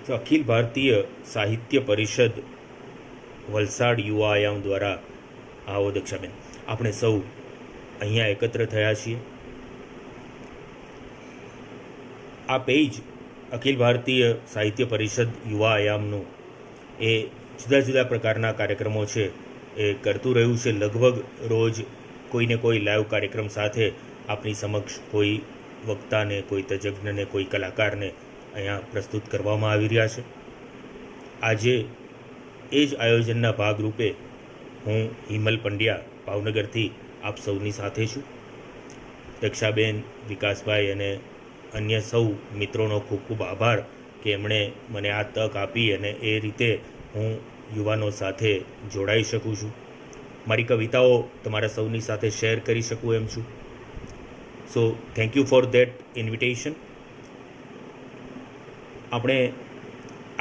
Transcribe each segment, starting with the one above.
તો અખિલ ભારતીય સાહિત્ય પરિષદ વલસાડ યુવા આયામ દ્વારા આવો દક્ષાબેન, આપણે સૌ અહીંયા એકત્ર થયા છીએ. આ પેજ અખિલ ભારતીય સાહિત્ય પરિષદ યુવા આયામનું એ જુદા જુદા પ્રકારના કાર્યક્રમો છે એ કરતું રહ્યું છે. લગભગ રોજ કોઈને કોઈ લાઈવ કાર્યક્રમ સાથે આપની સમક્ષ કોઈ વક્તાને, કોઈ તજજ્ઞને, કોઈ કલાકારને અહીંયા પ્રસ્તુત કરવામાં આવી રહ્યા છે. આજે એ જ આયોજનના ભાગરૂપે હું હિમલ પંડ્યા ભાવનગરથી આપ સૌની સાથે છું. દક્ષાબેન, વિકાસભાઈ અને અન્ય સૌ મિત્રોનો ખૂબ ખૂબ આભાર કે એમણે મને આ તક આપી અને એ રીતે હું યુવાનો સાથે જોડાઈ શકું છું. મારી કવિતાઓ તમારા સૌની સાથે શેર કરી શકું એમ છું. So thank you for that invitation. આપણે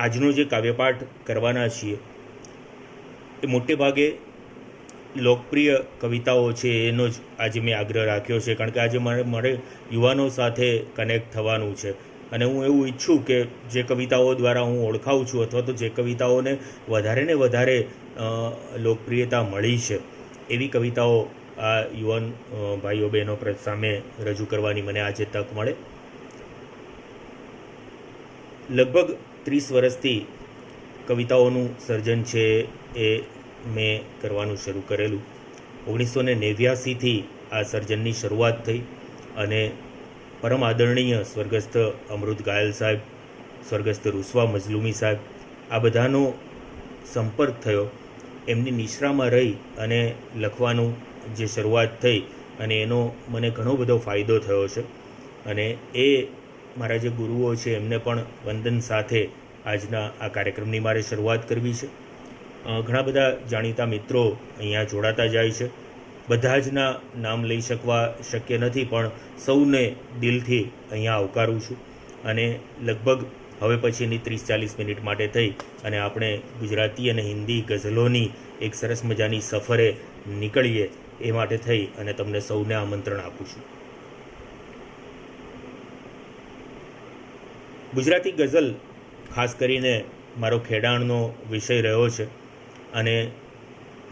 આજનો જે કાવ્યપાઠ કરવાના છીએ એ મોટે ભાગે લોકપ્રિય કવિતાઓ છે એનો જ આજે મેં આગ્રહ રાખ્યો છે, કારણ કે આજે મારે યુવાનો સાથે કનેક્ટ થવાનું છે અને હું એવું ઈચ્છું કે જે કવિતાઓ દ્વારા હું ઓળખાઉં છું અથવા તો જે કવિતાઓને વધારે ને વધારે લોકપ્રિયતા મળી છે એવી કવિતાઓ આ યુવાન ભાઈઓ બહેનો સામે રજૂ કરવાની મને આજે તક મળે. લગભગ 30 વર્ષથી કવિતાઓનું સર્જન છે એ મેં કરવાનું શરૂ કરેલું. 1989થી આ સર્જનની શરૂઆત થઈ અને પરમ આદરણીય સ્વર્ગસ્થ અમૃત ગાયલ સાહેબ, સ્વર્ગસ્થ રૂસવા મજલુમી સાહેબ, આ બધાનો સંપર્ક થયો. એમની નિશ્રામાં રહી અને લખવાનું જે શરૂઆત થઈ અને એનો મને ઘણો બધો ફાયદો થયો છે અને એ મારા જે ગુરુઓ છે એમને પણ વંદન સાથે આજના આ કાર્યક્રમની મારે શરૂઆત કરવી છે. ઘણા બધા જાણીતા મિત્રો અહીંયા જોડાતા જાય છે. બધા જના નામ લઈ શકવા શક્ય નથી, પણ સૌને દિલથી અહીંયા આવકારું છું અને લગભગ હવે પછીની 30-40 મિનિટ માટે થઈ અને આપણે ગુજરાતી અને હિન્દી ગઝલોની એક સરસ મજાની સફરે નીકળીએ એ માટે થઈ અને તમને સૌને આમંત્રણ આપું છું. ગુજરાતી ગઝલ ખાસ કરીને મારો ખેડાણનો વિષય રહ્યો છે અને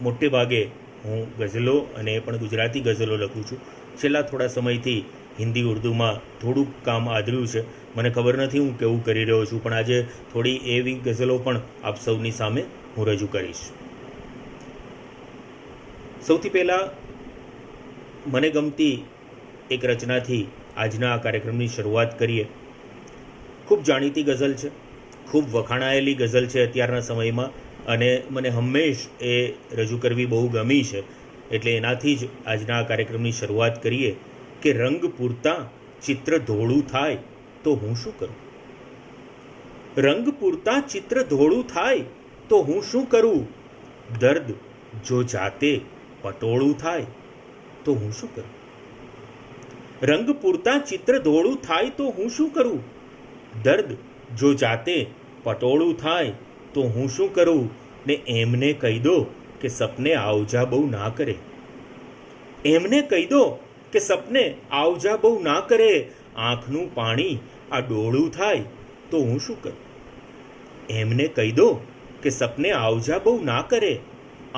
મોટે ભાગે હું ગઝલો અને એ પણ ગુજરાતી ગઝલો લખું છું. છેલ્લા થોડા સમયથી હિન્દી ઉર્દુમાં થોડુંક કામ આદર્યું છે. મને ખબર નથી હું કેવું કરી રહ્યો છું, પણ આજે થોડી એવી ગઝલો પણ આપ સૌની સામે હું રજૂ કરીશ. સૌથી પહેલાં મને ગમતી એક રચનાથી આજના આ કાર્યક્રમની શરૂઆત કરીએ. ખૂબ જાણીતી ગઝલ છે, ખૂબ વખાણાયેલી ગઝલ છે અત્યારના સમયમાં અને મને હંમેશ એ રજૂ કરવી બહુ ગમી છે, એટલે એનાથી જ આજના આ કાર્યક્રમની શરૂઆત કરીએ કે રંગ પૂરતા ચિત્ર ધોળું થાય તો હું શું કરું. રંગ પૂરતા ચિત્ર ધોળું થાય તો હું શું કરું. દર્દ જો જાતે પટોળું થાય તો હું શું કરું. રંગ પૂરતા ચિત્ર ધોળું થાય તો હું શું કરું. દર્દ જો જાતે પટોળું થાય તો હું શું કરું. ને એમને કહી દો કે સપને આવજા બહુ ના કરે. એમને કહી દો કે સપને આવજા બહુ ના કરે. આંખનું પાણી આ ડોળું થાય તો હું શું કરું. એમને કહી દો કે સપને આવજા બહુ ના કરે.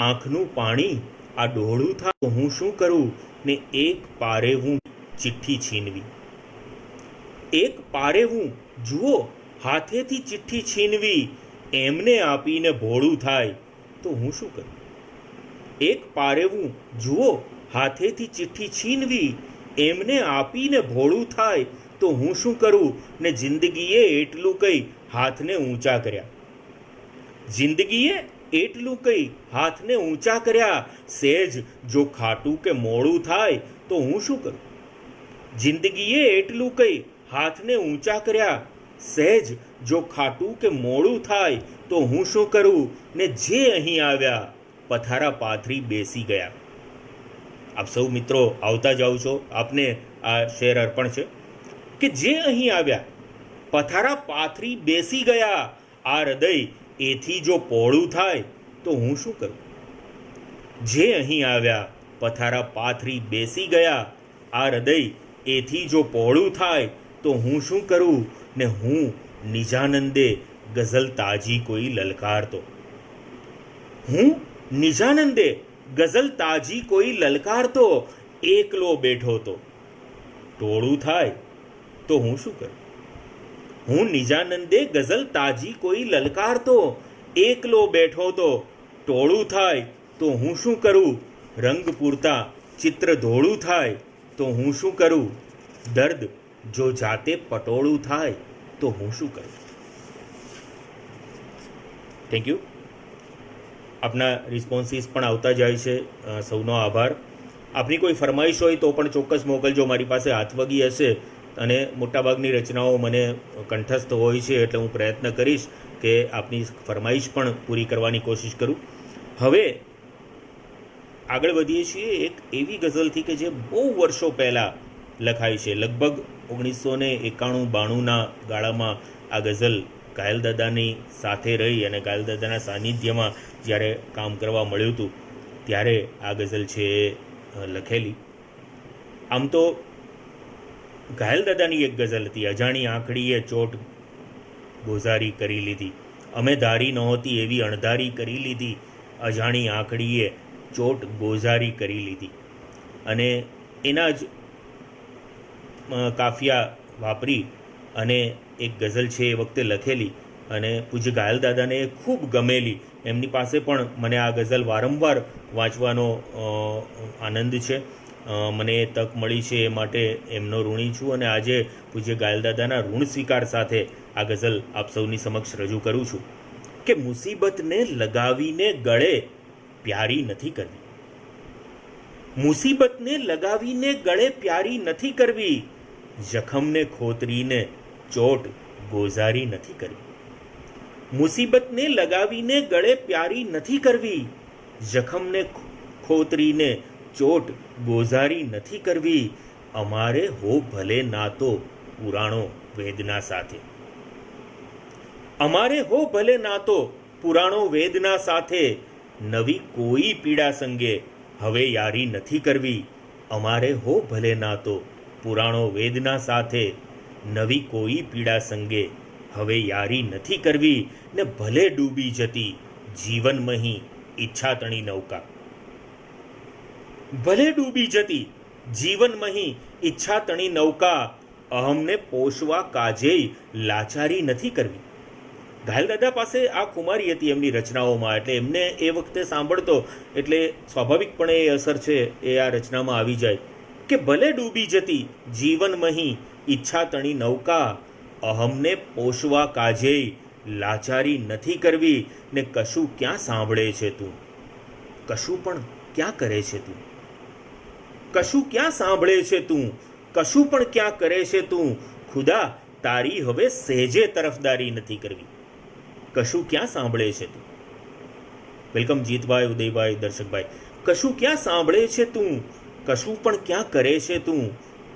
આંખનું પાણી આ ડોળું થાય તો હું શું કરું. ને એક પારે હું ચિઠ્ઠી છીનવી. એક પારે હું જુઓ હાથેથી ચિઠ્ઠી છીનવી. એમને આપીને ભોળું થાય તો હું શું કરું. એક પારેવું જુઓ હાથેથી ચિઠ્ઠી છીનવી. એમને આપીને ભોળું થાય તો હું શું કરું. ને જિંદગીએ એટલું કહી હાથને ઊંચા કર્યા. જિંદગીએ એટલું કહી હાથને ઊંચા કર્યા. સહેજ જો ખાટું કે મોડું થાય તો હું શું કરું. જિંદગીએ એટલું કહી હાથને ઊંચા કર્યા. સહેજ જો ખાટું કે મોડું થાય તો હું શું કરું. ને જે અહીં આવ્યા પથારા પાથરી બેસી ગયા. આપ સૌ મિત્રો આવતા જાઓ છો, આપને આ શેર અર્પણ છે કે જે અહીં આવ્યા પથારા પાથરી બેસી ગયા. આ હૃદય એથી જો પહોળું થાય તો હું શું કરું. જે અહીં આવ્યા પથારા પાથરી બેસી ગયા. આ હૃદય એથી જો પહોળું થાય તો હું શું કરું. ને હું નિજાનંદે ગઝલ તાજી કોઈ લલકારતો. હું નિજાનંદે ગઝલ તાજી કોઈ લલકારતો, એકલો બેઠો તો ટોળું થાય તો હું શું કરું. હું નિજાનંદે ગઝલ તાજી કોઈ લલકારતો, એકલો બેઠો તો ટોળું થાય તો હું શું કરું. રંગ પૂરતા ચિત્ર ધોળું થાય તો હું શું કરું. દર્દ જો જાતે પટોળું થાય તો હું શું કરું. Thank you. આપના રિસ્પોન્સીસ પણ આવતા જાય છે. સૌનો આભાર. આપની કોઈ ફરમાઈશ હોય તો પણ ચોક્કસ મોકલજો. મારી પાસે હાથવગી હશે અને મોટાભાગની રચનાઓ મને કંઠસ્થ હોય છે, એટલે હું પ્રયત્ન કરીશ કે આપની ફરમાઈશ પણ પૂરી કરવાની કોશિશ કરું. હવે આગળ વધીએ છીએ એક એવી ગઝલથી કે જે બહુ વર્ષો પહેલાં લખાઈ છે. લગભગ 1991-92ના ગાળામાં આ ગઝલ ઘાયલદાદાની સાથે રહી અને ઘાયલદાદાના સાનિધ્યમાં જ્યારે કામ કરવા મળ્યું હતું ત્યારે આ ગઝલ છે એ લખેલી. આમ તો ઘાયલદાદાની એક ગઝલ હતી, અજાણી આંખડીએ ચોટ ગોઝારી કરી લીધી, અમે ધારી નહોતી એવી અણધારી કરી લીધી, અજાણી આંખડીએ ચોટ ગોઝારી કરી લીધી. અને એના જ કાફિયા વાપરી અને એક ગઝલ છે એ વખતે લખેલી અને પૂજ્ય ઘાયલદાદાને ખૂબ ગમેલી. એમની પાસે પણ મને આ ગઝલ વારંવાર વાંચવાનો આનંદ છે. મને એ તક મળી છે એ માટે એમનો ઋણી છું અને આજે પૂજ્ય ઘાયલદાદાના ઋણ સ્વીકાર સાથે આ ગઝલ આપ સૌની સમક્ષ રજૂ કરું છું કે મુસીબતને લગાવીને ગળે પ્યારી નથી કરવી. મુસીબતને લગાવીને ગળે પ્યારી નથી કરવી, જખમને ખોતરીને ચોટ ગોઝારી નથી કરવી. મુસીબતને લગાવીને ગળે પ્યારી નથી કરવી, જખમને ખોતરીને ચોટ ગોઝારી નથી કરવી, અમારે હો ભલે નાતો પુરાણો વેદના સાથે. અમારે હો ભલે નાતો પુરાણો વેદના સાથે, નવી કોઈ પીડા સંગે હવે યારી નથી કરવી. અમારે હો ભલે નાતો પુરાણો વેદના સાથે, નવી કોઈ પીડા સંગે હવે યારી નથી કરવી. ને ભલે ડૂબી જતી જીવનમહી ઈચ્છા તણી નૌકા, ભલે ડૂબી જતી જીવનમહી ઈચ્છા તણી નૌકા, અહમને પોષવા કાજેય લાચારી નથી કરવી. ઘાયલદાદા પાસે આ ખુમારી હતી એમની રચનાઓમાં, એટલે એમને એ વખતે સાંભળતો એટલે સ્વાભાવિકપણે એ અસર છે એ આ રચનામાં આવી જાય કે ભલે ડૂબી જતી જીવનમહી ઈચ્છા તણી નૌકા, અહમને પોષવા કાજેય લાચારી નથી કરવી. ને કશું ક્યાં સાંભળે છે તું, કશું પણ ક્યાં કરે છે તું, કશું ક્યાં સાંભળે છે તું, કશું પણ ક્યાં કરે છે તું, ખુદા તારી હવે સહેજે તરફદારી નથી કરવી. કશું ક્યાં સાંભળે છે તું. વેલકમ જીતભાઈ, ઉદયભાઈ, દર્શકભાઈ. કશું ક્યાં સાંભળે છે તું, કશું પણ ક્યાં કરે છે તું,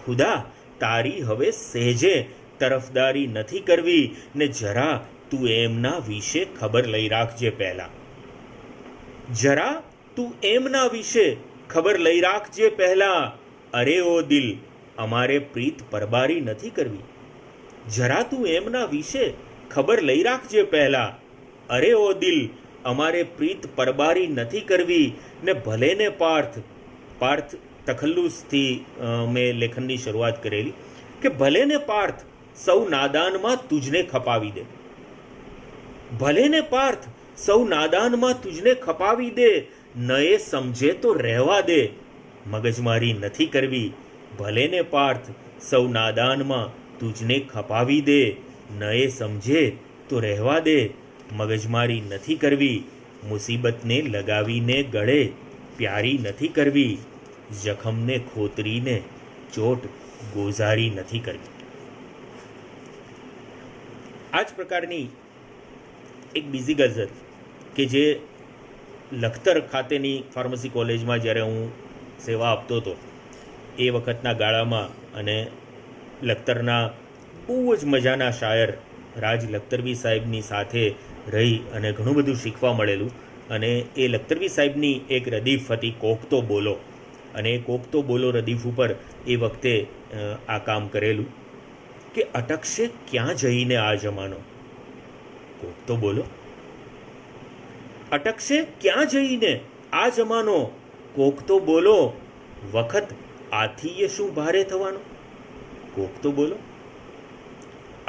ખુદા તારી હવે સહેજે તરફદારી નથી કરવી. ને જરા તું એમના વિશે ખબર લઈ રાખજે પહેલા, જરા તું એમના વિશે ખબર લઈ રાખજે પહેલા, અરે ઓ દિલ અમારે પ્રીત પરબારી નથી કરવી. જરા તું એમના વિશે ખબર લઈ રાખજે પહેલા, અરે ઓ દિલ અમારે પ્રીત પરબારી નથી કરવી. ને ભલે ને પાર્થ તખલ્લુસથી મેં લેખનની શરૂઆત કરેલી કે ભલે ને પાર્થ સૌ નાદાનમાં તુજને ખપાવી દે, ભલે ને પાર્થ સૌ નાદાનમાં તુજને ખપાવી દે, નયે સમજે તો રહેવા દે મગજમારી નથી કરવી. ભલે ને પાર્થ સૌ નાદાનમાં તુજને ખપાવી દે, નયે સમજે તો રહેવા દે મગજમારી નથી કરવી. મુસીબતને લગાવીને ગળે પ્યારી નથી કરવી, જખમને ખોતરીને ચોટ ગોઝારી નથી કરવી. આ જ પ્રકારની એક બીજી ગઝલ કે જે લખતર ખાતેની ફાર્મસી કોલેજમાં જ્યારે હું સેવા આપતો હતો એ વખતના ગાળામાં, અને લખતરના બહુ જ મજાના શાયર રાજ લખતરવી સાહેબની સાથે રહી અને ઘણું બધું શીખવા મળેલું. અને એ લખતરવી સાહેબની એક રદીફ હતી કોક તો બોલો, અને એ કોક તો બોલો રદીફ ઉપર એ વખતે આ કામ કરેલું કે અટકશે ક્યાં જઈને આ જમાનો, કોક તો બોલો. અટકશે ક્યાં જઈને આ જમાનો, કોક તો બોલો. વખત આથી શું ભારે થવાનો, કોક તો બોલો.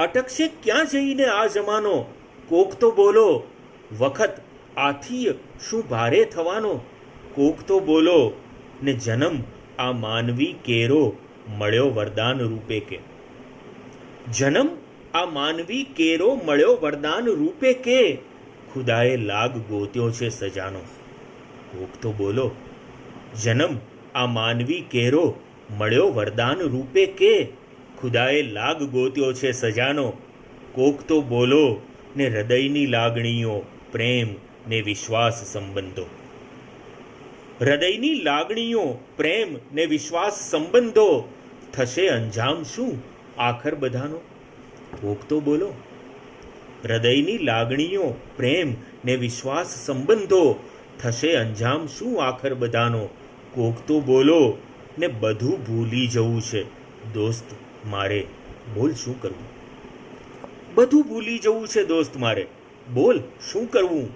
અટકશે ક્યાં જઈને આ જમાનો, કોક તો બોલો. વખત આથી શું ભારે થવાનો, કોક તો બોલો. ને જન્મ આ માનવી કેરો મળ્યો વરદાન રૂપે કે. જન્મ આ માનવી કેરો મળ્યો વરદાન રૂપે કે. ખુદાએ લાગ ગોત્યો છે સજાનો, કોક તો બોલો. જન્મ આ માનવી કેરો મળ્યો વરદાન રૂપે કે. ખુદાએ લાગ ગોત્યો છે સજાનો, કોક તો બોલો. ને હૃદયની લાગણીઓ, પ્રેમ ને વિશ્વાસ સંબંધો. હૃદયની લાગણીઓ, પ્રેમ ને વિશ્વાસ સંબંધો. થશે અંજામ શું આખર બધાનો, કોક તો બોલો. હૃદયની લાગણીઓ, પ્રેમ ને વિશ્વાસ સંબંધો. થશે અંજામ શું આખર બધાનો, કોક તો બોલો. ને બધું ભૂલી જવું છે દોસ્ત મારે, બોલ શું કરવું. બધું ભૂલી જવું છે દોસ્ત મારે, બોલ શું કરવું.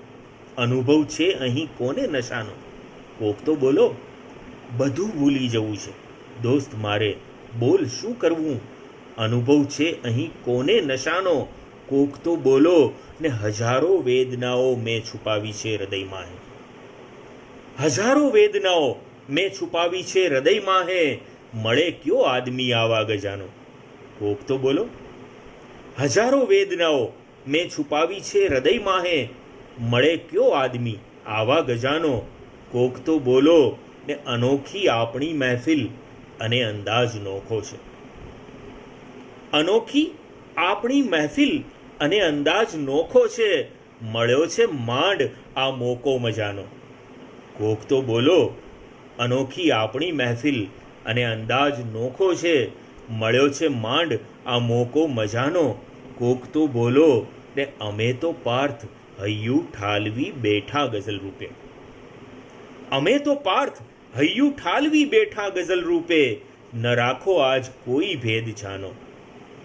અનુભવ છે અહીં કોને નશાનો, કોક તો બોલો. બધું ભૂલી જવું છે દોસ્ત મારે, બોલ શું કરવું. અનુભવ છે અહીં કોને નશાનો, કોક તો બોલો. ને હજારો વેદનાઓ મેં છુપાવી છે હૃદયમાં હે. હજારો વેદનાઓ મેં છુપાવી છે હૃદયમાં હે. મળે કયો આદમી આવા ગજાનો, કોક તો બોલો. હજારો વેદનાઓ મેં છુપાવી છે હૃદયમાં હે. મળે કયો આદમી આવા ગજાનો, કોક તો બોલો. ને અનોખી આપણી મહેફિલ અને અંદાજ નોખો છે. અનોખી આપણી મહેફિલ અને અંદાજ નોખો છે. મળ્યો છે માંડ આ મોકો મજાનો, કોક તો બોલો. અનોખી આપણી મહેફિલ અને અંદાજ નોખો છે. મળ્યો છે માંડ આ મોકો મજાનો, કોક તો બોલો. ને અમે તો પાર્થ હૈયું ઠાલવી બેઠા ગઝલ રૂપે. અમે તો પાર્થ હૈયું ઠાલવી બેઠા ગઝલ રૂપે. ન રાખો આજ કોઈ ભેદ છાનો,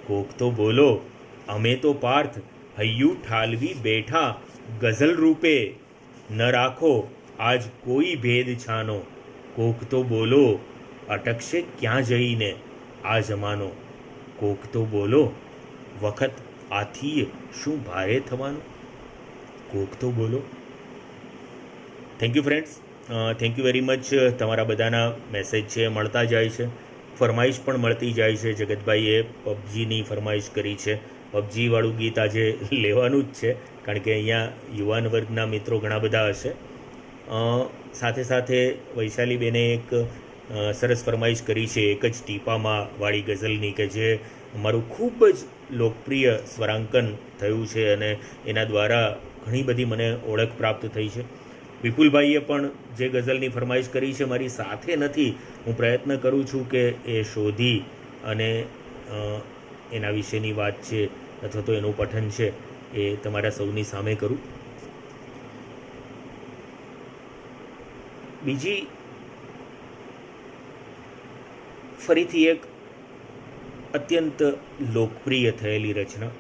કોક તો બોલો. અમે તો પાર્થ હૈયું ઠાલવી બેઠા ગઝલ રૂપે. ન રાખો આજ કોઈ ભેદ છાનો, કોક તો બોલો. અટકશે ક્યાં જઈને આ જમાનો, કોક તો બોલો. વખત આથી શું ભારે થવાનું, કોક તો બોલો. Thank you friends, thank you very much. તમારા બધાના મેસેજ છે મળતા જાય છે, ફરમાઈશ પણ મળતી જાય છે. જગતભાઈએ પબજીની ફરમાઈશ કરી છે. પબજીવાળું ગીત આજે લેવાનું જ છે, કારણ કે અહીંયા યુવાન વર્ગના મિત્રો ઘણા બધા હશે. સાથે સાથે વૈશાલીબેને એક સરસ ફરમાઈશ કરી છે એક જ ટીપામાં વાળી ગઝલની, કે જે મારું ખૂબ જ લોકપ્રિય સ્વરાંકન થયું છે અને એના દ્વારા ઘણી બધી મને ઓળખ પ્રાપ્ત થઈ છે. વિપુલભાઈએ પણ જે ગઝલની ફરમાઈશ કરી છે મારી સાથે નથી. હું પ્રયત્ન કરું છું કે એ શોધી અને એના વિશેની વાત છે અથવા તો એનું પઠન છે એ તમારા સૌની સામે કરું. બીજી ફરીથી એક અત્યંત લોકપ્રિય થયેલી રચના,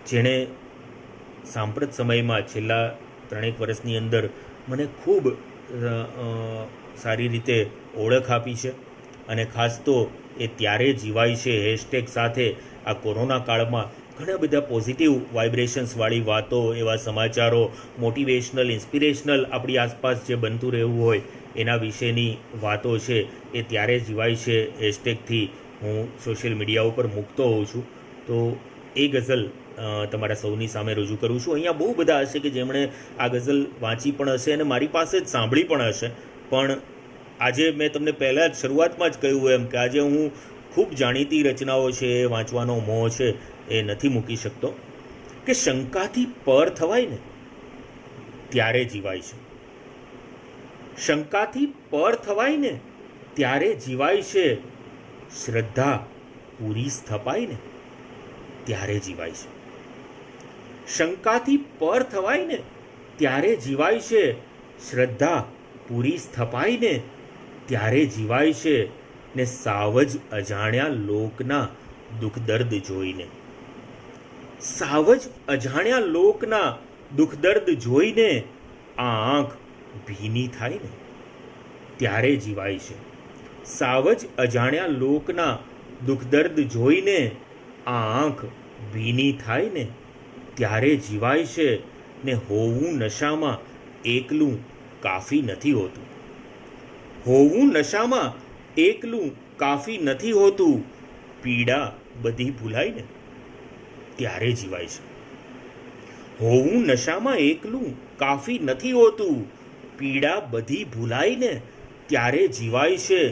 જેણે સાંપ્રત સમયમાં છેલ્લા 3 વર્ષની અંદર મને ખૂબ સારી રીતે ઓળખ આપી છે. અને ખાસ તો એ ત્યારે જીવાય છે હેશટેગ સાથે આ કોરોના કાળમાં ઘણા બધા પોઝિટિવ વાઇબ્રેશન્સવાળી વાતો, એવા સમાચારો, મોટિવેશનલ, ઇન્સ્પિરેશનલ આપણી આસપાસ જે બનતું રહેવું હોય એના વિશેની વાતો છે એ ત્યારે જીવાય છે હેશટેગથી હું સોશિયલ મીડિયા ઉપર મૂકતો હોઉં છું. તો એ ગઝલ તમારા સૌની સામે રજૂ કરું છું. અહીંયા બહુ બધા હશે કે જેમણે આ ગઝલ વાંચી પણ હશે અને મારી પાસે જ સાંભળી પણ હશે. પણ આજે મેં તમને પહેલાં જ શરૂઆતમાં જ કહ્યું એમ કે આજે હું ખૂબ જાણીતી રચનાઓ છે એ વાંચવાનો મોહ છે એ નથી મૂકી શકતો. કે શંકાથી પર થવાય ને ત્યારે જીવાય છે. શંકાથી પર થવાય ને ત્યારે જીવાય છે. શ્રદ્ધા પૂરી સ્થપાય ને ત્યારે જીવાય છે. શંકાથી પર થવાય ને ત્યારે જીવાય છે. શ્રદ્ધા પૂરી સ્થપાય ને ત્યારે જીવાય છે. ને સાવ જ અજાણ્યા લોકના દુઃખ દર્દ જોઈને. સાવ જ અજાણ્યા લોકના દુઃખ દર્દ જોઈને આ આંખ ભીની થાય ને ત્યારે જીવાય છે. સાવ જ અજાણ્યા લોકના દુઃખ દર્દ જોઈને આ આંખ ભીની થાય ને ત્યારે જીવાય છે. ને હોવું નશામાં એકલું કાફી નથી હોતું. હોવું નશામાં એકલું કાફી નથી હોતું. પીડા બધી ભૂલાય ને ત્યારે જીવાય છે. હોવું નશામાં એકલું કાફી નથી હોતું. પીડા બધી ભૂલાય ને ત્યારે જીવાય છે.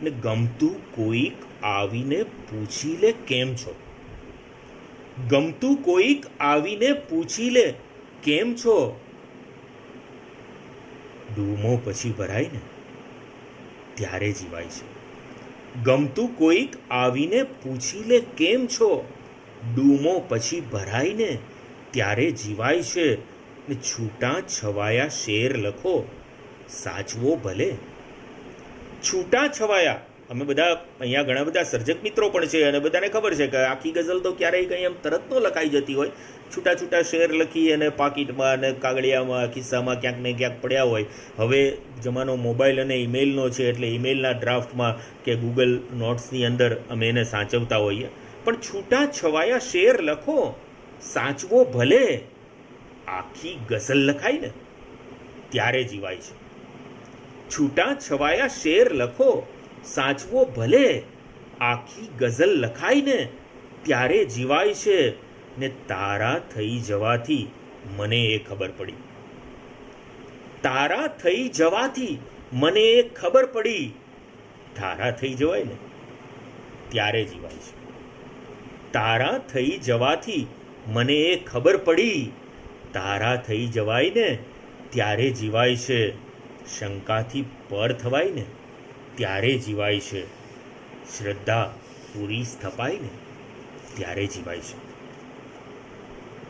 ને ગમતું કોઈક આવીને પૂછી લે કેમ છો. ગમતું કોઈક આવીને પૂછી લે કેમ છો. ડૂમો પછી ભરાય ને ત્યારે જીવાય છે. ગમતું કોઈક આવીને પૂછી લે કેમ છો. ડૂમો પછી ભરાય ને ત્યારે જીવાય છે. ને છૂટા છવાયા શેર લખો સાચવો ભલે. છૂટા છવાયા, અમે બધા અહીંયા ઘણા બધા સર્જક મિત્રો પણ છે અને બધાને ખબર છે કે આખી ગઝલ તો ક્યારેય કંઈ એમ તરત ન લખાઈ જતી હોય. છૂટા છૂટા શેર લખી અને પાકીટમાં અને કાગળિયામાં ખિસ્સામાં ક્યાંક ને ક્યાંક પડ્યા હોય. હવે જમાનો મોબાઈલ અને ઈમેલનો છે એટલે ઈમેલના ડ્રાફ્ટમાં કે ગૂગલ નોટ્સની અંદર અમે એને સાચવતા હોઈએ. પણ છૂટા છવાયા શેર લખો સાચવો ભલે. આખી ગઝલ લખાય ને ત્યારે જીવાય છે. છૂટા છવાયા શેર લખો સાચવો ભલે. આખી ગઝલ લખાય ને ત્યારે જીવાય છે. ને તારા થઈ જવાથી મને એ ખબર પડી. તારા થઈ જવાથી મને એ ખબર પડી. તારા થઈ જવાય ને ત્યારે જીવાય છે. તારા થઈ જવાથી મને એ ખબર પડી. તારા થઈ જવાય ને ત્યારે જીવાય છે. શંકાથી પર થવાય ને ત્યારે જીવાય છે. શ્રદ્ધા પૂરી સ્થપાય ને ત્યારે જીવાય છે.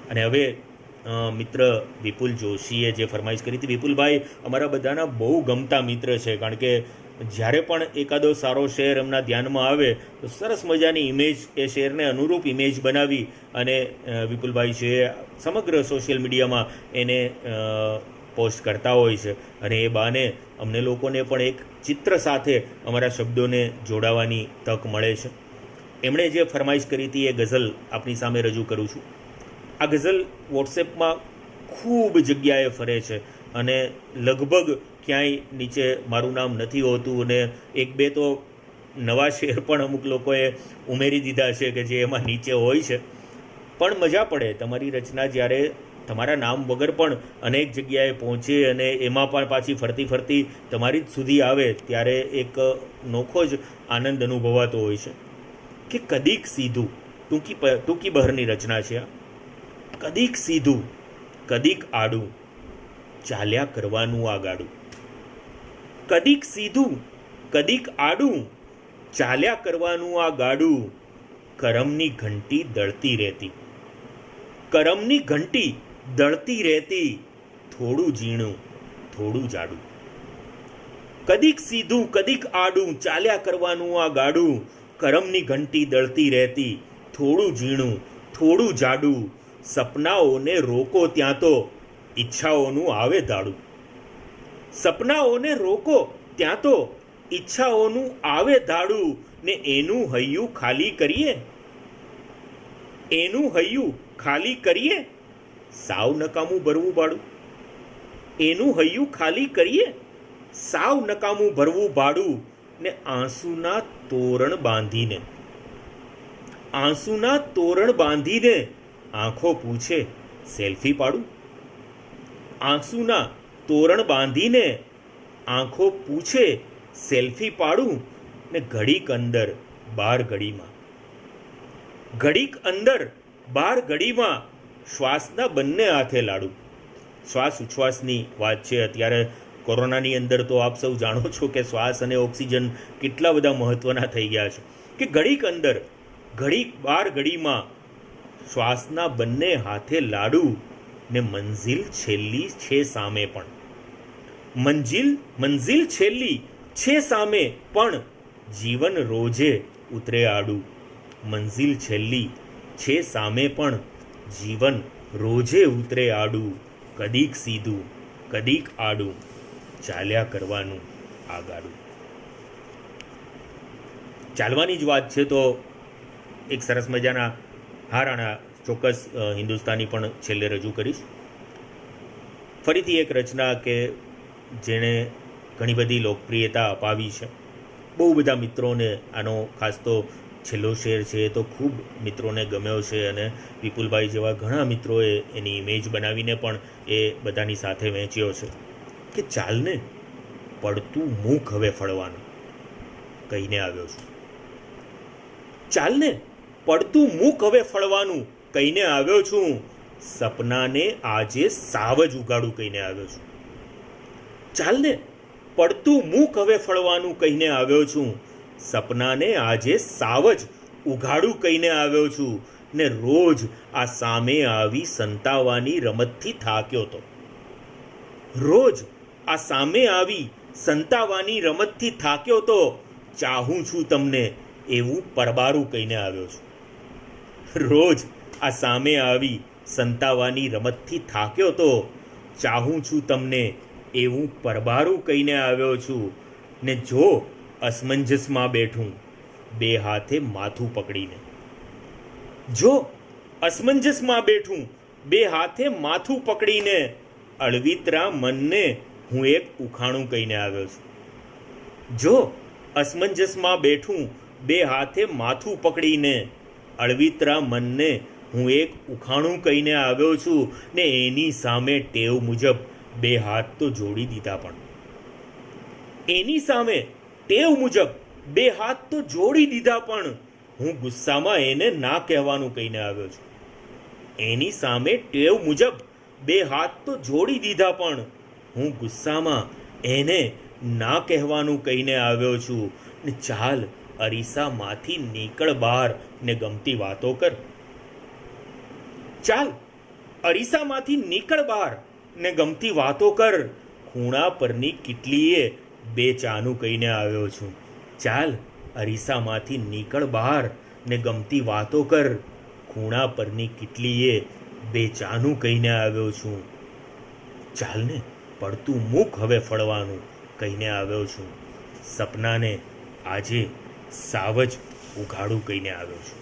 અને હવે મિત્ર વિપુલ જોશીએ જે ફરમાઈશ કરી હતી, વિપુલભાઈ અમારા બધાના બહુ ગમતા મિત્ર છે. કારણ કે જ્યારે પણ એકાદો સારો શેર એમના ધ્યાનમાં આવે તો સરસ મજાની ઇમેજ, એ શેરને અનુરૂપ ઇમેજ બનાવી અને વિપુલભાઈ છે સમગ્ર સોશિયલ મીડિયામાં એને પોસ્ટ કરતા હોય છે. અને એ બાને અમને લોકોને પણ એક ચિત્ર સાથે અમારા શબ્દોને જોડાવાની તક મળે છે. એમણે જે ફરમાઈશ કરી હતી એ ગઝલ આપની સામે રજૂ કરું છું. આ ગઝલ વોટ્સએપમાં ખૂબ જગ્યાએ ફરે છે અને લગભગ ક્યાંય નીચે મારું નામ નથી હોતું. અને એક બે તો નવા શેર પણ અમુક લોકોએ ઉમેરી દીધા છે કે જે એમાં નીચે હોય છે. પણ મજા પડે તમારી રચના જ્યારે તમારા નામ વગર પણ અનેક જગ્યાએ પહોંચે અને એમાં પણ પાછી ફરતી ફરતી તમારી જ સુધી આવે ત્યારે એક નોખો જ આનંદ અનુભવાતો હોય છે. કે કદીક સીધું, ટૂંકી બહારની રચના છે આ. કદીક સીધું કદીક આડું ચાલ્યા કરવાનું આ ગાડું. કદીક સીધું કદીક આડું ચાલ્યા કરવાનું આ ગાડું. કરમની ઘંટી દળતી રહેતી. કરમની ઘંટી દળતી રહેતી. થોડું ઝીણું થોડું જાડું. કદીક સીધું કદીક આડું ચાલ્યા કરવાનું આ ગાડું. કરમની ઘંટી દળતી રહેતી. થોડું ઝીણું થોડું જાડું. સપનાઓને રોકો ત્યાં તો ઈચ્છાઓનું આવે દાડું. સપનાઓને રોકો ત્યાં તો ઈચ્છાઓનું આવે દાડું. ને એનું હૈયું ખાલી કરીએ, એનું હૈયું ખાલી કરીએ સાવ નકામું ભરવું ભાડું. એનું હૈયું ખાલી કરીએ સાવ નકામું ભરવું ભાડું. ને આંસુના તોરણ બાંધીને, આંસુના તોરણ બાંધીને આંખો પૂછે સેલ્ફી પાડું. આંસુના તોરણ બાંધીને આંખો પૂછે સેલ્ફી પાડું. ને ઘડીક અંદર બાર ઘડીમાં, ઘડીક અંદર બાર ઘડીમાં શ્વાસના બંને હાથે લાડું. શ્વાસ ઉચ્છ્વાસની વાત છે. અત્યારે કોરોનાની અંદર તો આપ સૌ જાણો છો કે શ્વાસ અને ઓક્સિજન કેટલા બધા મહત્ત્વના થઈ ગયા છે. કે ઘડીક અંદર ઘડીક બાર ઘડીમાં શ્વાસના બંને હાથે લાડુ. ને મંઝિલ છેલ્લી છે સામે પણ, મંઝિલ છેલ્લી છે સામે પણ જીવન રોજે ઉતરે આડું. મંઝિલ છેલ્લી છે સામે પણ જીવન રોજે ઉતરે આડું, કદીક સીધું કદીક આડું, ચાલ્યા કરવાનું આગાડું. ચાલવાની જ વાત છે તો એક સરસ મજાના હારાણા ચોક્કસ હિન્દુસ્તાની પણ છેલ્લે રજૂ કરીશ. ફરીથી એક રચના કે જેણે ઘણી બધી લોકપ્રિયતા અપાવી છે. બહુ બધા મિત્રોને આનો ખાસ તો છેલ્લો શેર છે એ તો ખૂબ મિત્રોને ગમ્યો છે અને વિપુલભાઈ જેવા ઘણા મિત્રોએ એની ઇમેજ બનાવીને પણ એ બધાની સાથે વહેંચ્યો છે કે ચાલને પડતું મુખ હવે ફળવાનું કહીને આવ્યો છું. ચાલને પડતું મુખ હવે ફળવાનું કહીને આવ્યો છું, સપનાને આજે સાવ જ ઉગાડું કહીને આવ્યો છું. ચાલને પડતું મુખ હવે ફળવાનું કહીને આવ્યો છું, સપનાને આજે સાવ જ ઉઘાડું કહીને આવ્યો છું. ને રોજ આ સામે આવી સંતાવાની રમતથી થાક્યો તો, રોજ આ સામે આવી સંતાવાની રમતથી થાક્યો તો, ચાહું છું તમને એવું પરબારું કહીને આવ્યો છું. રોજ આ સામે આવી સંતાવાની રમતથી થાક્યો તો, ચાહું છું તમને એવું પરબારું કહીને આવ્યો છું. ને જો અસમંજસમાં બેઠું બે હાથે માથું પકડીને, જો અસમંજસમાં બેઠું બે હાથે માથું પકડીને, અળવિતરા મનને હું એક ઉખાણું કહીને આવ્યો છું. જો અસમંજસમાં બેઠું બે હાથે માથું પકડીને, અળવિતરા મનને હું એક ઉખાણું કહીને આવ્યો છું. ને એની સામે ટેવ મુજબ બે હાથ તો જોડી દીધા પણ, એની સામે ટેવ મુજબ બે હાથ તો જોડી દીધા પણ, હું ગુસ્સામાં એને ના કહેવાનું કહીને આવ્યો છું. એની સામે ટેવ મુજબ બે હાથ તો જોડી દીધા પણ, હું ગુસ્સામાં એને ના કહેવાનું કહીને આવ્યો છું. ને ચાલ અરીસામાંથી નીકળ બહાર ને ગમતી વાતો કર. ચાલ અરીસામાંથી નીકળ બહાર ને ગમતી વાતો કર, ખૂણા પરની કિટલીએ બે ચાનું કહીને આવ્યો છું. ચાલ અરીસામાંથી નીકળ બહાર ને ગમતી વાતો કર, ખૂણા પરની કિટલીએ બે ચાનું કહીને આવ્યો છું. ચાલને પડતું મુખ હવે ફળવાનું કહીને આવ્યો છું, સપનાને આજે સાવ જ ઉઘાડું કહીને આવ્યો છું.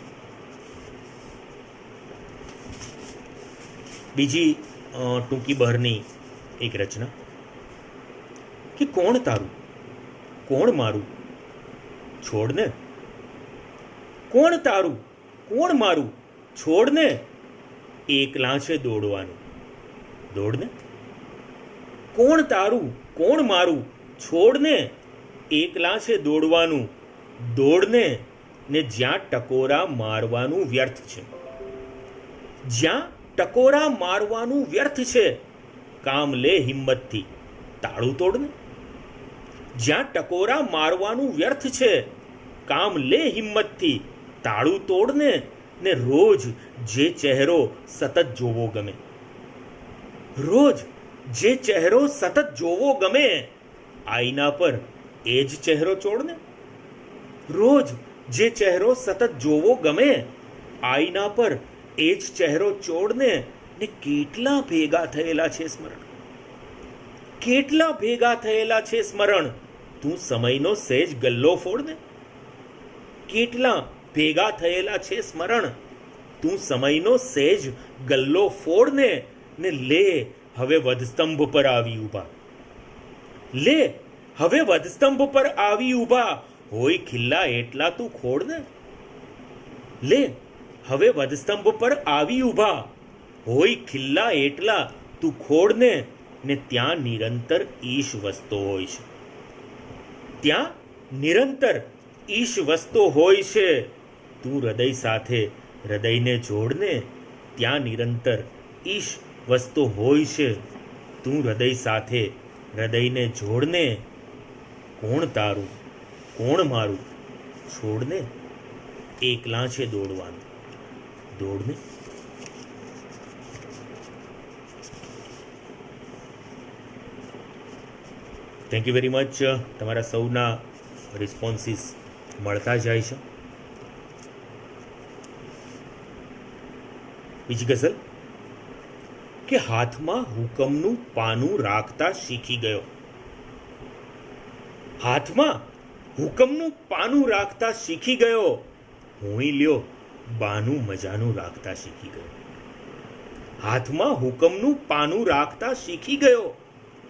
બીજી ટૂંકી બહારની એક રચના કે કોણ તારું કોણ મારું છોડને, કોણ તારું કોણ મારું છોડને, એકલા છે દોડવાનું દોડને. કોણ તારું કોણ મારું છોડને, એકલા છે દોડવાનું દોડને. ને જ્યાં ટકોરા મારવાનું વ્યર્થ છે, જ્યાં ટકોરા મારવાનું વ્યર્થ છે, કામ લે હિંમતથી તાળું તોડને. જ્યાં ટકોરા મારવાનું વ્યર્થ છે, કામ લે હિંમતથી તાળું તોડને. ને રોજ જે ચહેરો સતત જોવો ગમે, રોજ જે ચહેરો સતત જોવો ગમે, આઈના પર એ જ ચહેરો ચોડને. રોજ જે ચહેરો સતત જોવો ગમે, આઈના પર એ જ ચહેરો ચોડને. ને કેટલા ભેગા થયેલા છે સ્મરણ, કેટલા ભેગા થયેલા છે સ્મરણ, તું સમયનો સહેજ ગલ્લો ફોડને. કેટલા ભેગા થયેલા છે સ્મરણ, તું સમયનો સહેજ ગલ્લો ફોડને. ને લે હવે વધસ્તંભ પર આવી ઊભા, લે હવે વધસ્તંભ પર આવી ઊભા, હોય ખિલ્લા એટલા તું ખોડને. લે હવે વધસ્તંભ પર આવી ઊભા, હોય ખિલ્લા એટલા તું ખોડને. ને ત્યાં નિરંતર ઈશ વસતો હોય છે, ત્યાં નિરંતર ઈશ વસતો હોય છે, તું હૃદય સાથે હૃદયને જોડને. ત્યાં નિરંતર ઈશ વસતો હોય છે, તું હૃદય સાથે હૃદયને જોડને. કોણ તારું કોણ મારું છોડને, એકલા છે દોડવાનું દોડને. Thank you very much. તમારા સૌના રિસ્પોન્સીસ મળતા જાય છે. બીજી ગઝલ કે હાથમાં હુકમનું પાનું રાખતા શીખી ગયો. હાથમાં હુકમનું પાનું રાખતા શીખી ગયો, હુંય લ્યો બાનું મજાનું રાખતા શીખી ગયો. હાથમાં હુકમનું પાનું રાખતા શીખી ગયો,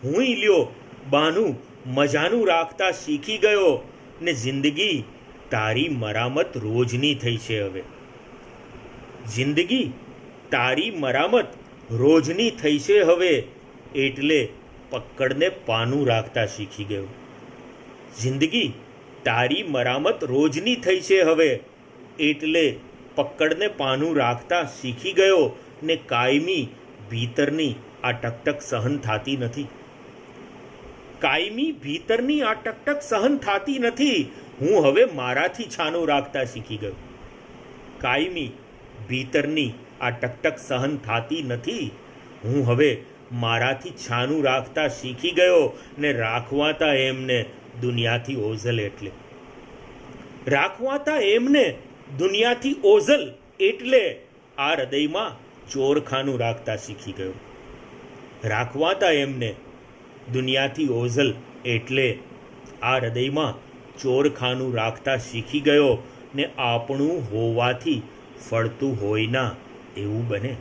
હુંય લ્યો બાનું મજાનું રાખતા શીખી ગયો. ને જિંદગી તારી મરામત રોજની થઈ છે હવે. જિંદગી તારી મરામત રોજની થઈ છે હવે, એટલે પક્કડને પાનું રાખતા શીખી ગયો. જિંદગી તારી મરામત રોજની થઈ છે હવે, એટલે પક્કડને પાનું રાખતા શીખી ગયો. ને કાયમી ભીતરની આ ટકટક સહન થાતી નથી. કાયમી ભીતરની આ ટકટક સહન થાતી નથી, હું હવે મારાથી છાનું રાખતા શીખી ગયો. કાયમી ભીતરની આ ટકટક સહન થાતી નથી, હું હવે મારાથી છાનું રાખતા શીખી ગયો. ને રાખવાતા એમને દુનિયાથી ઓઝલ એટલે, રાખવાતા એમને દુનિયાથી ઓઝલ એટલે આ હૃદયમાં ચોરખાનું રાખતા શીખી ગયો. રાખવાતા એમને દુનિયાથી ઓઝલ એટલે આ હૃદયમાં ચોરખાનું રાખતા શીખી ગયો. ને આપણું હોવાથી ફળતું હોય ના એવું બને,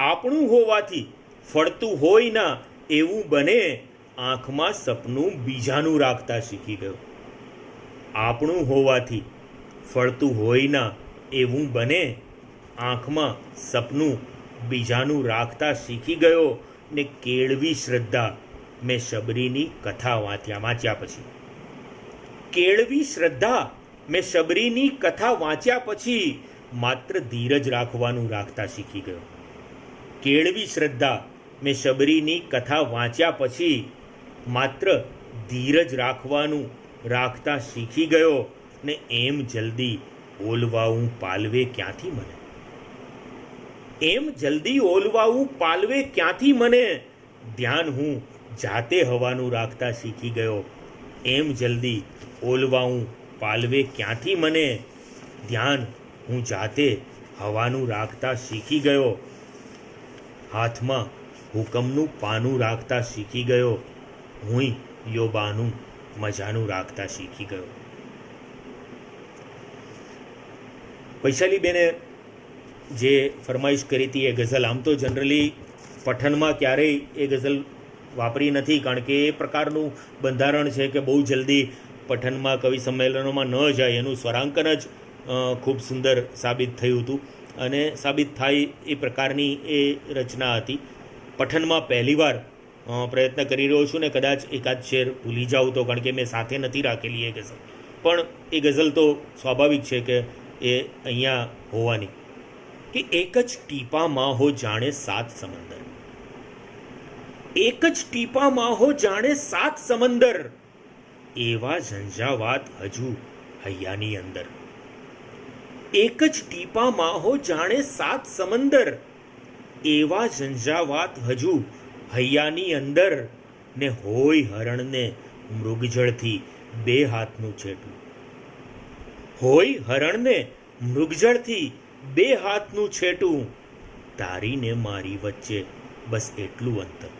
આપણું હોવાથી ફળતું હોય ના એવું બને. આંખમાં સપનું બીજાનું રાખતા શીખી ગયો. આપણું હોવાથી ફળતું હોય ના એવું બને, આંખમાં સપનું બીજાનું રાખતા શીખી ગયો. ને કેળવી શ્રદ્ધા મેં શબરીની કથા વાંચ્યા પછી, કેળવી શ્રદ્ધા મેં શબરીની કથા વાંચ્યા પછી માત્ર ધીરજ રાખવાનું રાખતા શીખી ગયો. કેળવી શ્રદ્ધા મેં શબરીની કથા વાંચ્યા પછી માત્ર ધીરજ રાખવાનું રાખતા શીખી ગયો. ને એમ જલ્દી ઓલવાવું પાલવે ક્યાંથી મને, એમ જલ્દી ઓલવાવું પાલવે ક્યાંથી મને. ધ્યાન હું જાતે હવાનું રાખતા શીખી ગયો. એમ જલ્દી ઓલવાવું પાલવે ક્યાંથી મને. ધ્યાન હું જાતે હવાનું રાખતા શીખી ગયો. હાથમાં હુકમનું પાનું રાખતા શીખી ગયો, હુંય લ્યો બાનું મજાનું રાખતા શીખી ગયો. વૈશાલીબેને જે ફરમાઈશ કરી હતી એ ગઝલ આમ તો જનરલી પઠનમાં ક્યારેય એ ગઝલ વાપરી નથી, કારણ કે એ પ્રકારનું બંધારણ છે કે બહુ જલ્દી પઠનમાં કવિ સંમેલનોમાં ન જાય. એનું સ્વરાંકન જ ખૂબ સુંદર સાબિત થયું હતું અને સાબિત થાય એ પ્રકારની એ રચના હતી. પઠનમાં પહેલીવાર પ્રયત્ન કરી રહ્યો છું ને કદાચ એકાદ શેર ભૂલી જાઉં તો, કારણ કે મેં સાથે નથી રાખેલી એ ગઝલ, પણ એ ગઝલ તો સ્વાભાવિક છે કે એ અહીંયા હોવાની. કે એક જ ટીપામાં હો જાણે સાત સમંદર, એક જ ટીપામાં હો જાણે સાત સમંદર, એવા ઝંઝાવાત હજુ હૈયાની અંદર. એક જ ટીપામાં હો જાણે સાત સમંદર, એવા ઝંઝાવાત હજુ હૈયાની અંદર. ને હોય હરણને મૃગજળથી બે હાથનું છેટું, હોય હરણને મૃગજળથી બે હાથનું છેટું, તારીને મારી વચ્ચે બસ એટલું અંતર.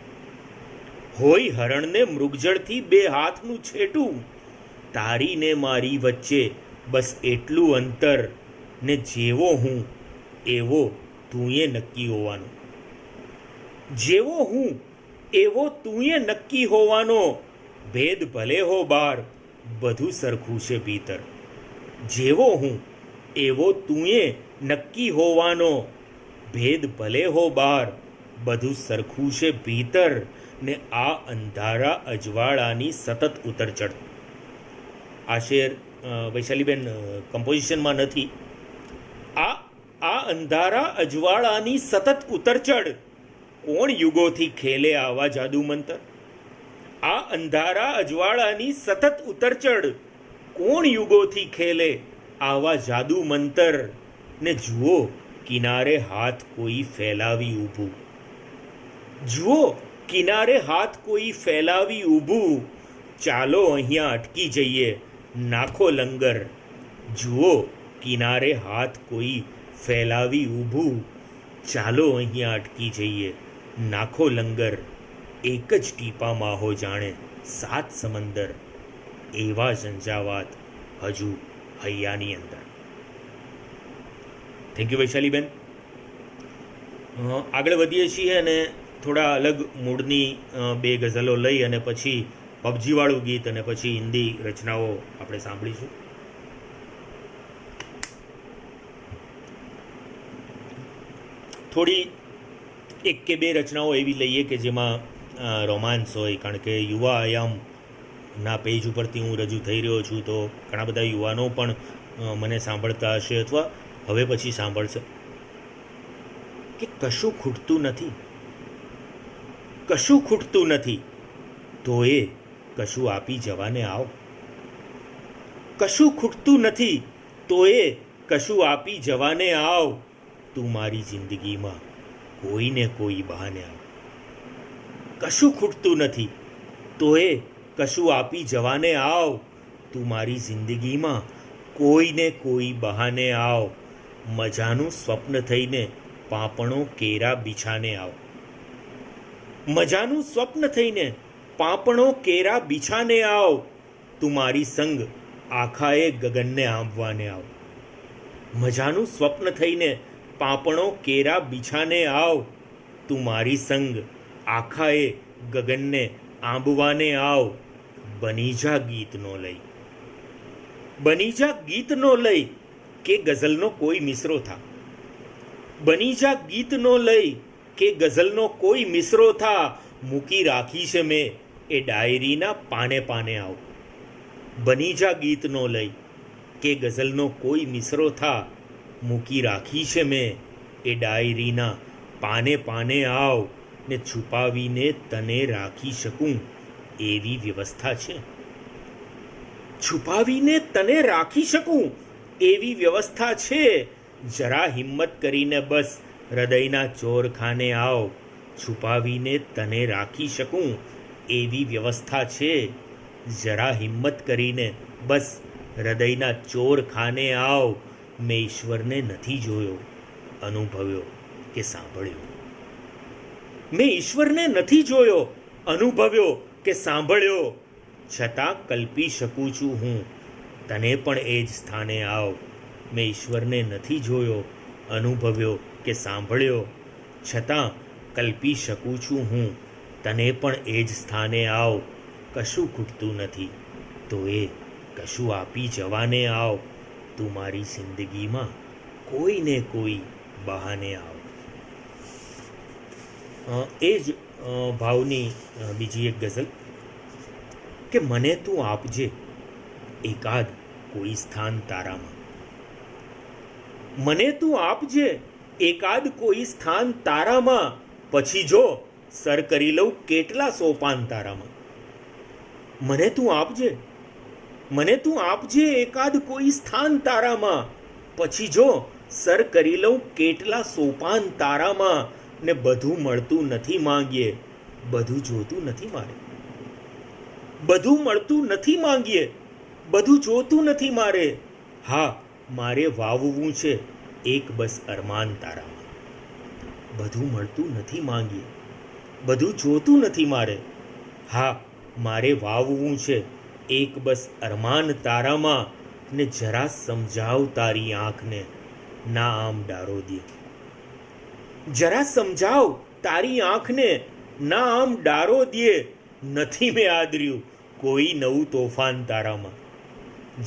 હોય હરણને મૃગજળથી બે હાથનું છેટું, તારીને મારી વચ્ચે બસ એટલું અંતર. ને જેવો હું એવો તુંએ નક્કી હોવાનો, જેવો હું એવો તુંએ નક્કી હોવાનો. ભેદ ભલે હો બાર બધું સરખું છે ભીતર, જેવો હું એવો તુંએ નક્કી હોવાનો. ભેદ ભલે હો બાર બધું સરખું છે ભીતર. ને આ અંધારા અજવાળાની સતત ઉતરચડ. આ શેર વૈશાલીબેન કમ્પોઝિશનમાં નથી. આ અંધારા અજવાળાની સતત ઉતરચડ, કોણ યુગોથી ખેલે આવા જાદુ મંતર. આ અંધારા અજવાળાની સતત ઉતરચડ, કોણ યુગોથી ખેલે આવા જાદુ મંતર. ને જુઓ કિનારે હાથ કોઈ ફેલાવી ઊભું, જુઓ કિનારે હાથ કોઈ ફેલાવી ઊભું. ચાલો અહીંયા અટકી જઈએ નાખો લંગર. જુઓ કિનારે હાથ કોઈ ફેલાવી ઊભું, ચાલો અહીંયા અટકી જઈએ, નાખો લંગર, એક જ ટીપામાં હો જાણે 7 સમંદર, એવા ઝંઝાવાત હજુ હૈયાની અંદર. થેન્ક યુ વૈશાલીબેન. આગળ વધીએ છીએ અને થોડા અલગ મૂડની 2 ગઝલો લઈ અને પછી પબજીવાળું ગીત અને પછી હિન્દી રચનાઓ આપણે સાંભળીશું. થોડી 1 કે 2 રચનાઓ એવી લઈએ કે જેમાં રોમાન્સ હોય, કારણ કે યુવા આયામના પેજ ઉપરથી હું રજૂ થઈ રહ્યો છું, તો ઘણા બધા યુવાનો પણ મને સાંભળતા હશે અથવા હવે પછી સાંભળશે કે કશું ખૂટતું નથી, કશું ખૂટતું નથી, તો એ કશું આપી જવાને આવ. કશું ખૂટતું નથી, તો એ કશું આપી જવાને આવ, તું મારી જિંદગીમાં કોઈને કોઈ બહાને આવ. કશું ખૂટતું નથી, તો એ કશું આપી જવાને આવ, તું મારી જિંદગીમાં કોઈને કોઈ બહાને આવ. મજાનું સ્વપ્ન થઈને પાંપણો કેરા બિછાને આવ. મજાનું સ્વપ્ન થઈને પાંપણો કેરા બિછાને આવ, તું મારી સંગ આખાએ ગગનને આંબવાને આવ. મજાનું સ્વપ્ન થઈને પાંપણો કેરા બિછાને આવ, તું મારી સંગ આખાએ ગગનને આંબવાને આવ. બની જા ગીતનો લઈ, બની જા ગીતનો લઈ, કે ગઝલનો કોઈ મિસરો થા. બની જા ગીતનો લઈ, કે ગઝલનો કોઈ મિસરો થા, મૂકી રાખી છે મેં એ ડાયરીના પાને પાને આવ. બની જા ગીતનો લઈ, કે ગઝલનો કોઈ મિસરો થા, મૂકી રાખી છે મેં એ ડાયરીના પાને પાને આવ, ને છુપાવીને તને રાખી શકું એવી વ્યવસ્થા છે. છુપાવીને તને રાખી શકું એવી વ્યવસ્થા છે. જરા હિંમત કરીને બસ હૃદયના ચોરખાને આવ. છુપાવીને તને રાખી શકું એવી વ્યવસ્થા છે. જરા હિંમત કરીને બસ હૃદયના ચોરખાને આવ. મેં ઈશ્વરને નથી જોયો, અનુભવ્યો કે સાંભળ્યો. મેં ઈશ્વરને નથી જોયો, અનુભવ્યો કે સાંભળ્યો, છતાં કલ્પી શકું છું હું, તને પણ એ જ સ્થાને આવ. મેં ઈશ્વરને નથી જોયો, અનુભવ્યો કે સાંભળ્યો, છતાં કલ્પી શકું છું હું, તને પણ એ જ સ્થાને આવ. કશું ખૂટતું નથી, તો એ કશું આપી જવાને આવ. તું મારી જિંદગીમાં કોઈને કોઈ બહાને આવ. એ જ ભાવની બીજી એક ગઝલ કે મને તું આપજે એકાદ કોઈ સ્થાન તારામાં. મને તું આપજે એકાદ કોઈ સ્થાન તારામાં, પછી જો સર કરી લઉં કેટલા સોપાન તારામાં. મને તું આપજે, મને તું આપજે એકાદ કોઈ સ્થાન તારામાં, પછી જો સર કરી લઉં કેટલા સોપાન તારામાં. ને બધું મળતું નથી માંગીએ, બધું જોતું નથી મારે. બધું મળતું નથી માંગીએ, બધું જોતું નથી મારે. હા, મારે વાવવું છે એક બસ અરમાન તારામાં. બધું મળતું નથી માંગીએ, બધું જોતું નથી મારે. હા, મારે વાવવું છે એક બસ અરમાન તારામાં. ને જરા સમજાવ તારી આંખને, ના આમ ડારો દે. જરા સમજાવ તારી આંખને, ના આમ ડારો દે. નથી મેં આદર્યું કોઈ નવું તોફાન તારામાં.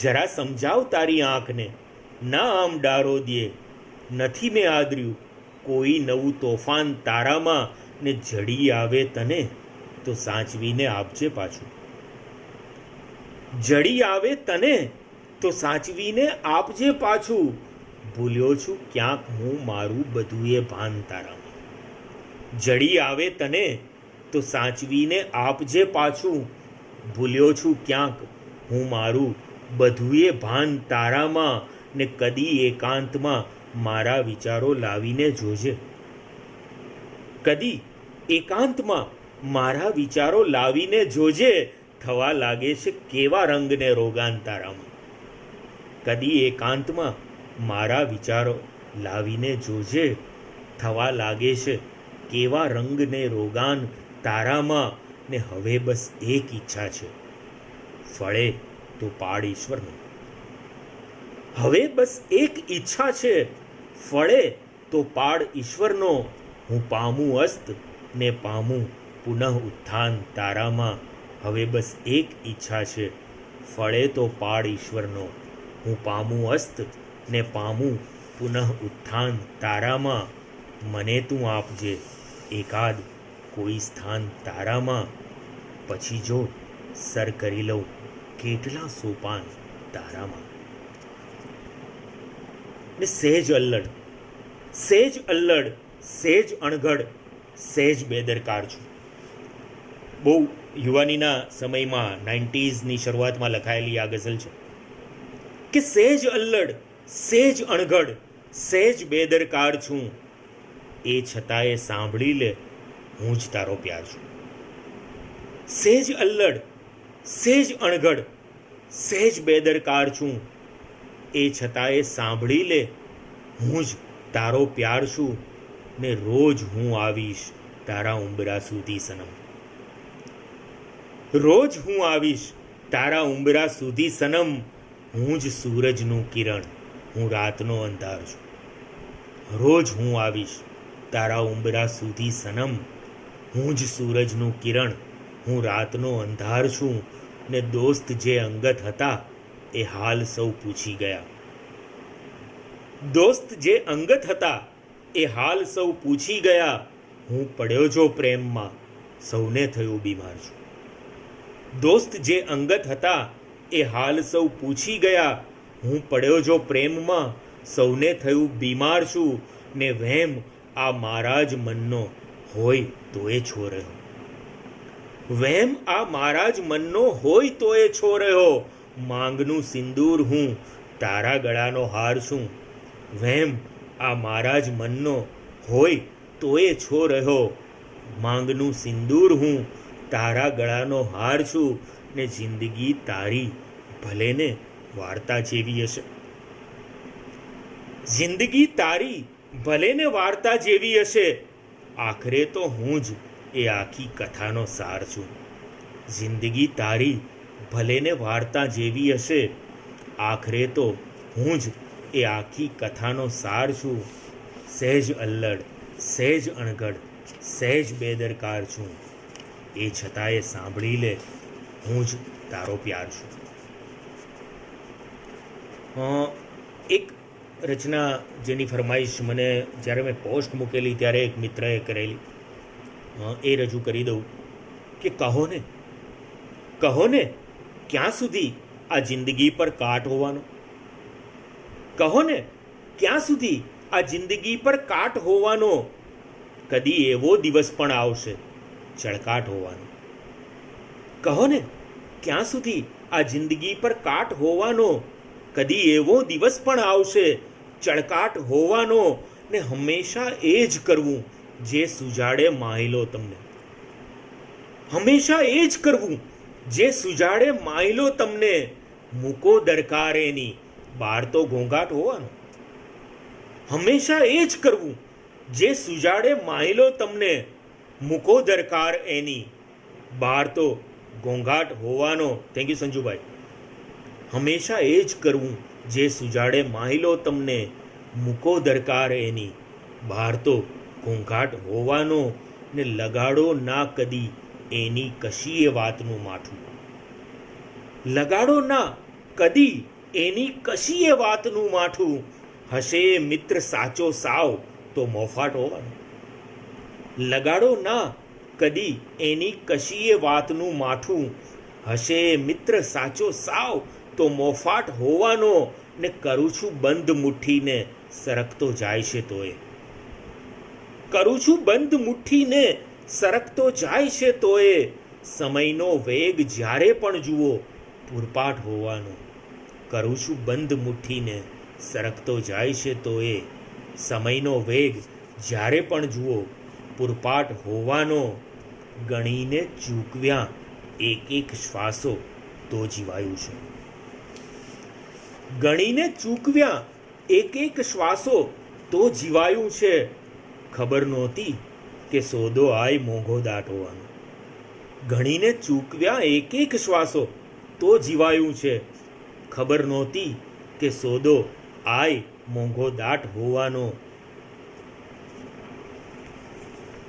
જરા સમજાવ તારી આંખને, ના આમ ડારો દે. નથી મેં આદર્યું કોઈ નવું તોફાન તારામાં. ને જડી આવે તને તો સાચવીને આપજે પાછું. જડી આવે તને તો સાચવીને આપજે પાછું. ભૂલ્યો છું ક્યાંક હું મારું બધું એ ભાન તારામાં. જડી આવે તને તો સાચવીને આપજે પાછું. ભૂલ્યો છું ક્યાંક હું મારું બધું એ ભાન તારામાં. ને કદી એકાંતમાં મારા વિચારો લાવીને જોજે. કદી એકાંતમાં મારા વિચારો લાવીને જોજે. થવા લાગે છે કેવા રંગને રોગાન તારામાં. કદી એકાંતમાં મારા વિચારો લાવીને જોજે થવા લાગે છે કેવા રંગ ને રોગાન તારામાં ને હવે બસ એક ઈચ્છા છે ફળે તો પાડ ઈશ્વરનો હવે બસ એક ઈચ્છા છે ફળે તો પાડ ઈશ્વરનો હું પામું અસ્ત ને પામું પુનઃ ઉત્થાન તારામાં હવે બસ એક ઈચ્છા છે ફળે તો પાડ ઈશ્વરનો હું પામું અસ્ત ને પામું પુનઃ ઉત્થાન તારામાં મને તું આપજે એકાદ કોઈ સ્થાન તારામાં પછી જો સર કરી લઉં કેટલા સોપાન તારામાં ને સહેજ અલ્લડ સહેજ અણઘડ સહેજ બેદરકાર છું. બહુ યુવાનીના સમયમાં 90sની શરૂઆતમાં લખાયેલી આ ગઝલ છે કે સહેજ અલ્લડ સહેજ અણઘડ સહેજ બેદરકાર છું એ છતાંય સાંભળી લે હું જ તારો પ્યાર છું. સહેજ અલ્લડ સહેજ અણઘડ સહેજ બેદરકાર છું એ છતાંય સાંભળી લે હું જ તારો પ્યાર છું ને રોજ હું આવીશ તારા ઉંબરા સુધી સનમ રોજ હું આવીશ તારા ઉંબરા સુધી સનમ હું જ સૂરજનું કિરણ હું રાતનો અંધાર છું. રોજ હું આવીશ તારા ઉંબરા સુધી સનમ હું જ સૂરજનું કિરણ હું રાતનો અંધાર છું ને દોસ્ત જે અંગત હતા એ હાલ સૌ પૂછી ગયા દોસ્ત જે અંગત હતા એ હાલ સૌ પૂછી ગયા હું પડ્યો જો પ્રેમમાં સૌને થયું બીમાર છું. દોસ્ત જે અંગત હતા એ હાલ સૌ પૂછી ગયા હું પડ્યો જો પ્રેમમાં સૌને થયું બીમાર છું ને વહેમ આ મારા જ મનનો હોય તો એ છો રહ્યો વહેમ આ મારા જ મનનો હોય તો એ છો રહ્યો માંગનું સિંદૂર હું તારા ગળાનો હાર છું વહેમ આ મારા જ મનનો હોય તો એ છો રહ્યો માંગનું સિંદૂર હું તારા ગળાનો હાર છું ને જિંદગી તારી ભલે ને વાર્તા જેવી હશે જિંદગી તારી ભલે ને વાર્તા જેવી હશે આખરે તો હું જ એ આખી કથાનો સાર છું જિંદગી તારી ભલે ને વાર્તા જેવી હશે આખરે તો હું જ એ આખી કથાનો સાર છું સહેજ અલ્લડ સહેજ અણઘડ સહેજ બેદરકાર છું એ છતાંય સાંભળી લે હું જ તારો પ્યાર છું. એક રચના જેની ફરમાઈશ મને જ્યારે મેં પોસ્ટ મૂકેલી ત્યારે એક મિત્રએ કરેલી એ રજૂ કરી દઉં કે કહો ને ક્યાં સુધી આ જિંદગી પર કાટ હોવાનો કહો ને ક્યાં સુધી આ જિંદગી પર કાટ હોવાનો કદી એવો દિવસ પણ આવશે ચળકાટ હોવાનો કહો ને ક્યાં સુધી આ જિંદગી પર કાટ હોવાનો કદી એવો દિવસ પણ આવશે ચળકાટ હોવાનો ને હંમેશા એ જ કરવું જે સુજાડે માહિલો તમને હંમેશા એ જ કરવું જે સુજાડે માહિલો તમને મૂકો દરકાર એની બહાર તો ઘોંઘાટ હોવાનો હંમેશા એ જ કરવું જે સુજાડે માહિલો તમને મૂકો દરકાર એની બહાર તો ઘોંઘાટ હોવાનો. Thank you Sanjubhai. હંમેશા એ જ કરવું જે સુજાડે માહિલો તમને મૂકો દરકાર એની બહાર તો ઘોંઘાટ હોવાનો ને લગાડો ના કદી એની કશીએ વાતનું માઠું લગાડો ના કદી એની કશીએ વાતનું માઠું હશે મિત્ર સાચો સાવ તો મોફાટ હોવાનો લગાડો ના કદી એની કશીએ વાતનું માઠું હશે મિત્ર સાચો સાવ તો મોફાટ હોવાનો ને કરું છું બંધ મુઠ્ઠીને સરકતો જાય છે તોય કરું છું બંધ મુઠ્ઠીને સરકતો જાય છે તોય સમયનો વેગ જ્યારે પણ જુઓ પૂરપાટ હોવાનો કરું છું બંધ મુઠ્ઠીને સરકતો જાય છે તોય સમયનો વેગ જ્યારે પણ જુઓ પૂરપાટ હોવાનો ગણીને ચૂકવ્યા એક એક શ્વાસો તો જીવાયું છે ગણીને ચૂકવ્યા એક એક શ્વાસો તો જીવાયું છે, ખબર નહોતી કે સોદો આય મોંઘો દાટ હોવાનો. ઘણીને ચૂકવ્યા એક એક શ્વાસો, તો જીવાયું છે, ખબર નહોતી કે સોદો આય મોંઘો દાટ હોવાનો.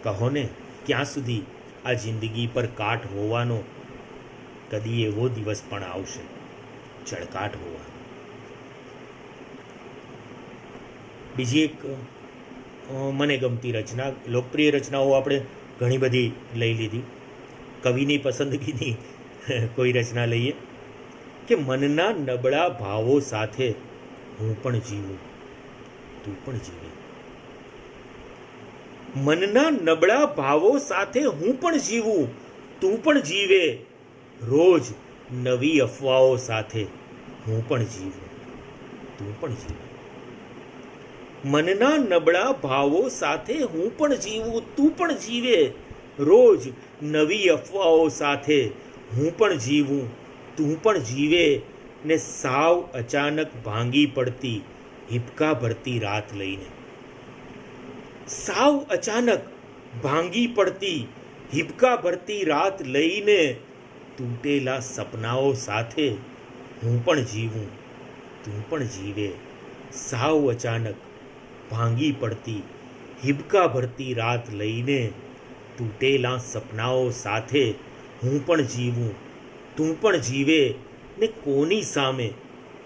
કહો ને ક્યાં સુધી આ જિંદગી પર કાટ હોવાનો, કદી એવો દિવસ પણ આવશે ચળકાટ હોવાનો. બીજી એક મને ગમતી રચના, લોકપ્રિય રચનાઓ આપણે ઘણી બધી લઈ લીધી, કવિની પસંદગીની કોઈ રચના લઈએ કે મનના નબળા ભાવો સાથે હું પણ જીવું, તું પણ જીવે. મનના નબળા ભાવો સાથે હું પણ જીવું, તું પણ જીવે. રોજ નવી અફવાઓ સાથે હું પણ જીવું, તું પણ જીવે. મનના નબળા ભાવો સાથે હું પણ જીવું, તું પણ જીવે. રોજ નવી અફવાઓ સાથે હું પણ જીવું, તું પણ જીવે. ને સાવ અચાનક ભાંગી પડતી હિબકા ભરતી રાત લઈને, સાવ અચાનક ભાંગી પડતી હિબકા ભરતી રાત લઈને, તૂટેલા સપનાઓ સાથે હું પણ જીવું, તું પણ જીવે. સાવ અચાનક ભાંગી પડતી હિબકા ભરતી રાત લઈને, તૂટેલા સપનાઓ સાથે હું પણ જીવું, તું પણ જીવે. ને કોની સામે,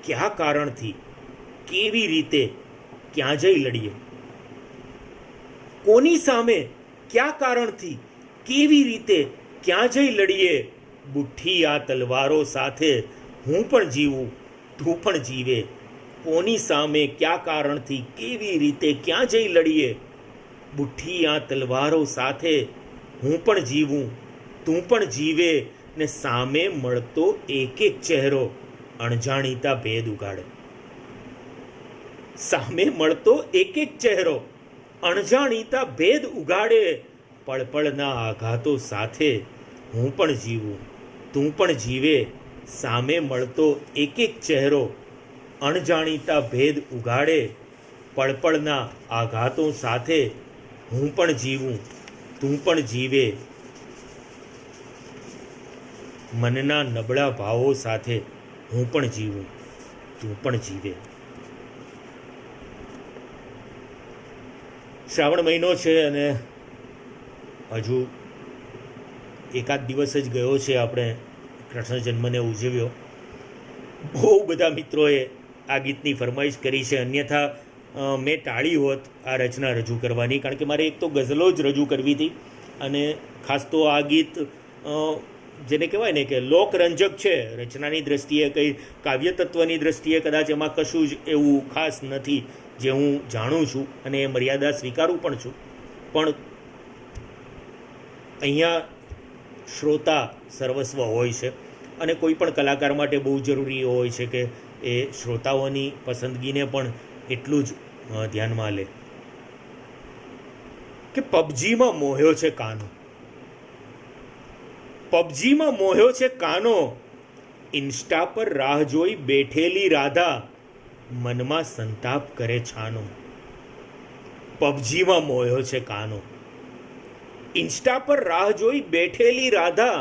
કયા કારણથી, કેવી રીતે, ક્યાં જઈ લડીએ? કોની સામે, કયા કારણથી, કેવી રીતે, ક્યાં જઈ લડીએ? બુઠ્ઠી આ તલવારો સાથે હું પણ જીવું, તું પણ જીવે. કોની સામે, કયા કારણથી, કેવી રીતે, ક્યાં જઈ લડીએ? બુઠ્ઠી આ તલવારો સાથે હું પણ જીવું, તું પણ જીવે. ને સામે મળતો એક એક ચહેરો અણજાણીતા ભેદ ઉગાડે. સામે મળતો એક એક ચહેરો અણજાણીતા ભેદ ઉગાડે. પળપળના આઘાતો સાથે હું પણ જીવું, તું પણ જીવે. સામે મળતો એક એક ચહેરો અણજાણીતા ભેદ ઉગાડે. પળપળના આઘાતો સાથે હું પણ જીવું, તું પણ જીવે. મનના નબળા ભાવો સાથે હું પણ જીવું, તું પણ જીવે. શ્રાવણ મહિનો છે અને હજુ એકાદ દિવસ જ ગયો છે આપણે કૃષ્ણ જન્મને ઉજવ્યો. બહુ બધા મિત્રોએ આ ગીતની ફરમાઈશ કરી છે, અન્યથા મેં ટાળી હોત આ રચના રજૂ કરવાની, કારણ કે મારે એક તો ગઝલો જ રજૂ કરવી હતી અને ખાસ તો આ ગીત જેને કહેવાય ને કે લોકરંજક છે. રચનાની દ્રષ્ટિએ, કંઈ કાવ્ય તત્વની દ્રષ્ટિએ કદાચ એમાં કશું જ એવું ખાસ નથી, જે હું જાણું છું અને એ મર્યાદા સ્વીકારું પણ છું. પણ અહીંયા શ્રોતા સર્વસ્વ હોય છે અને કોઈ પણ કલાકાર માટે બહુ જરૂરી હોય છે કે એ શ્રોતાઓની પસંદગીને પણ એટલું જ ધ્યાનમાં લે. કે પબજીમાં મોહ્યો છે કાનો, પબજીમાં મોહ્યો છે કાનો, ઇન્સ્ટા પર રાહ જોઈ બેઠેલી રાધા, મનમાં સંતાપ કરે છાનો. પબજીમાં મોહ્યો છે કાનો, ઇન્સ્ટા પર રાહ જોઈ બેઠેલી રાધા,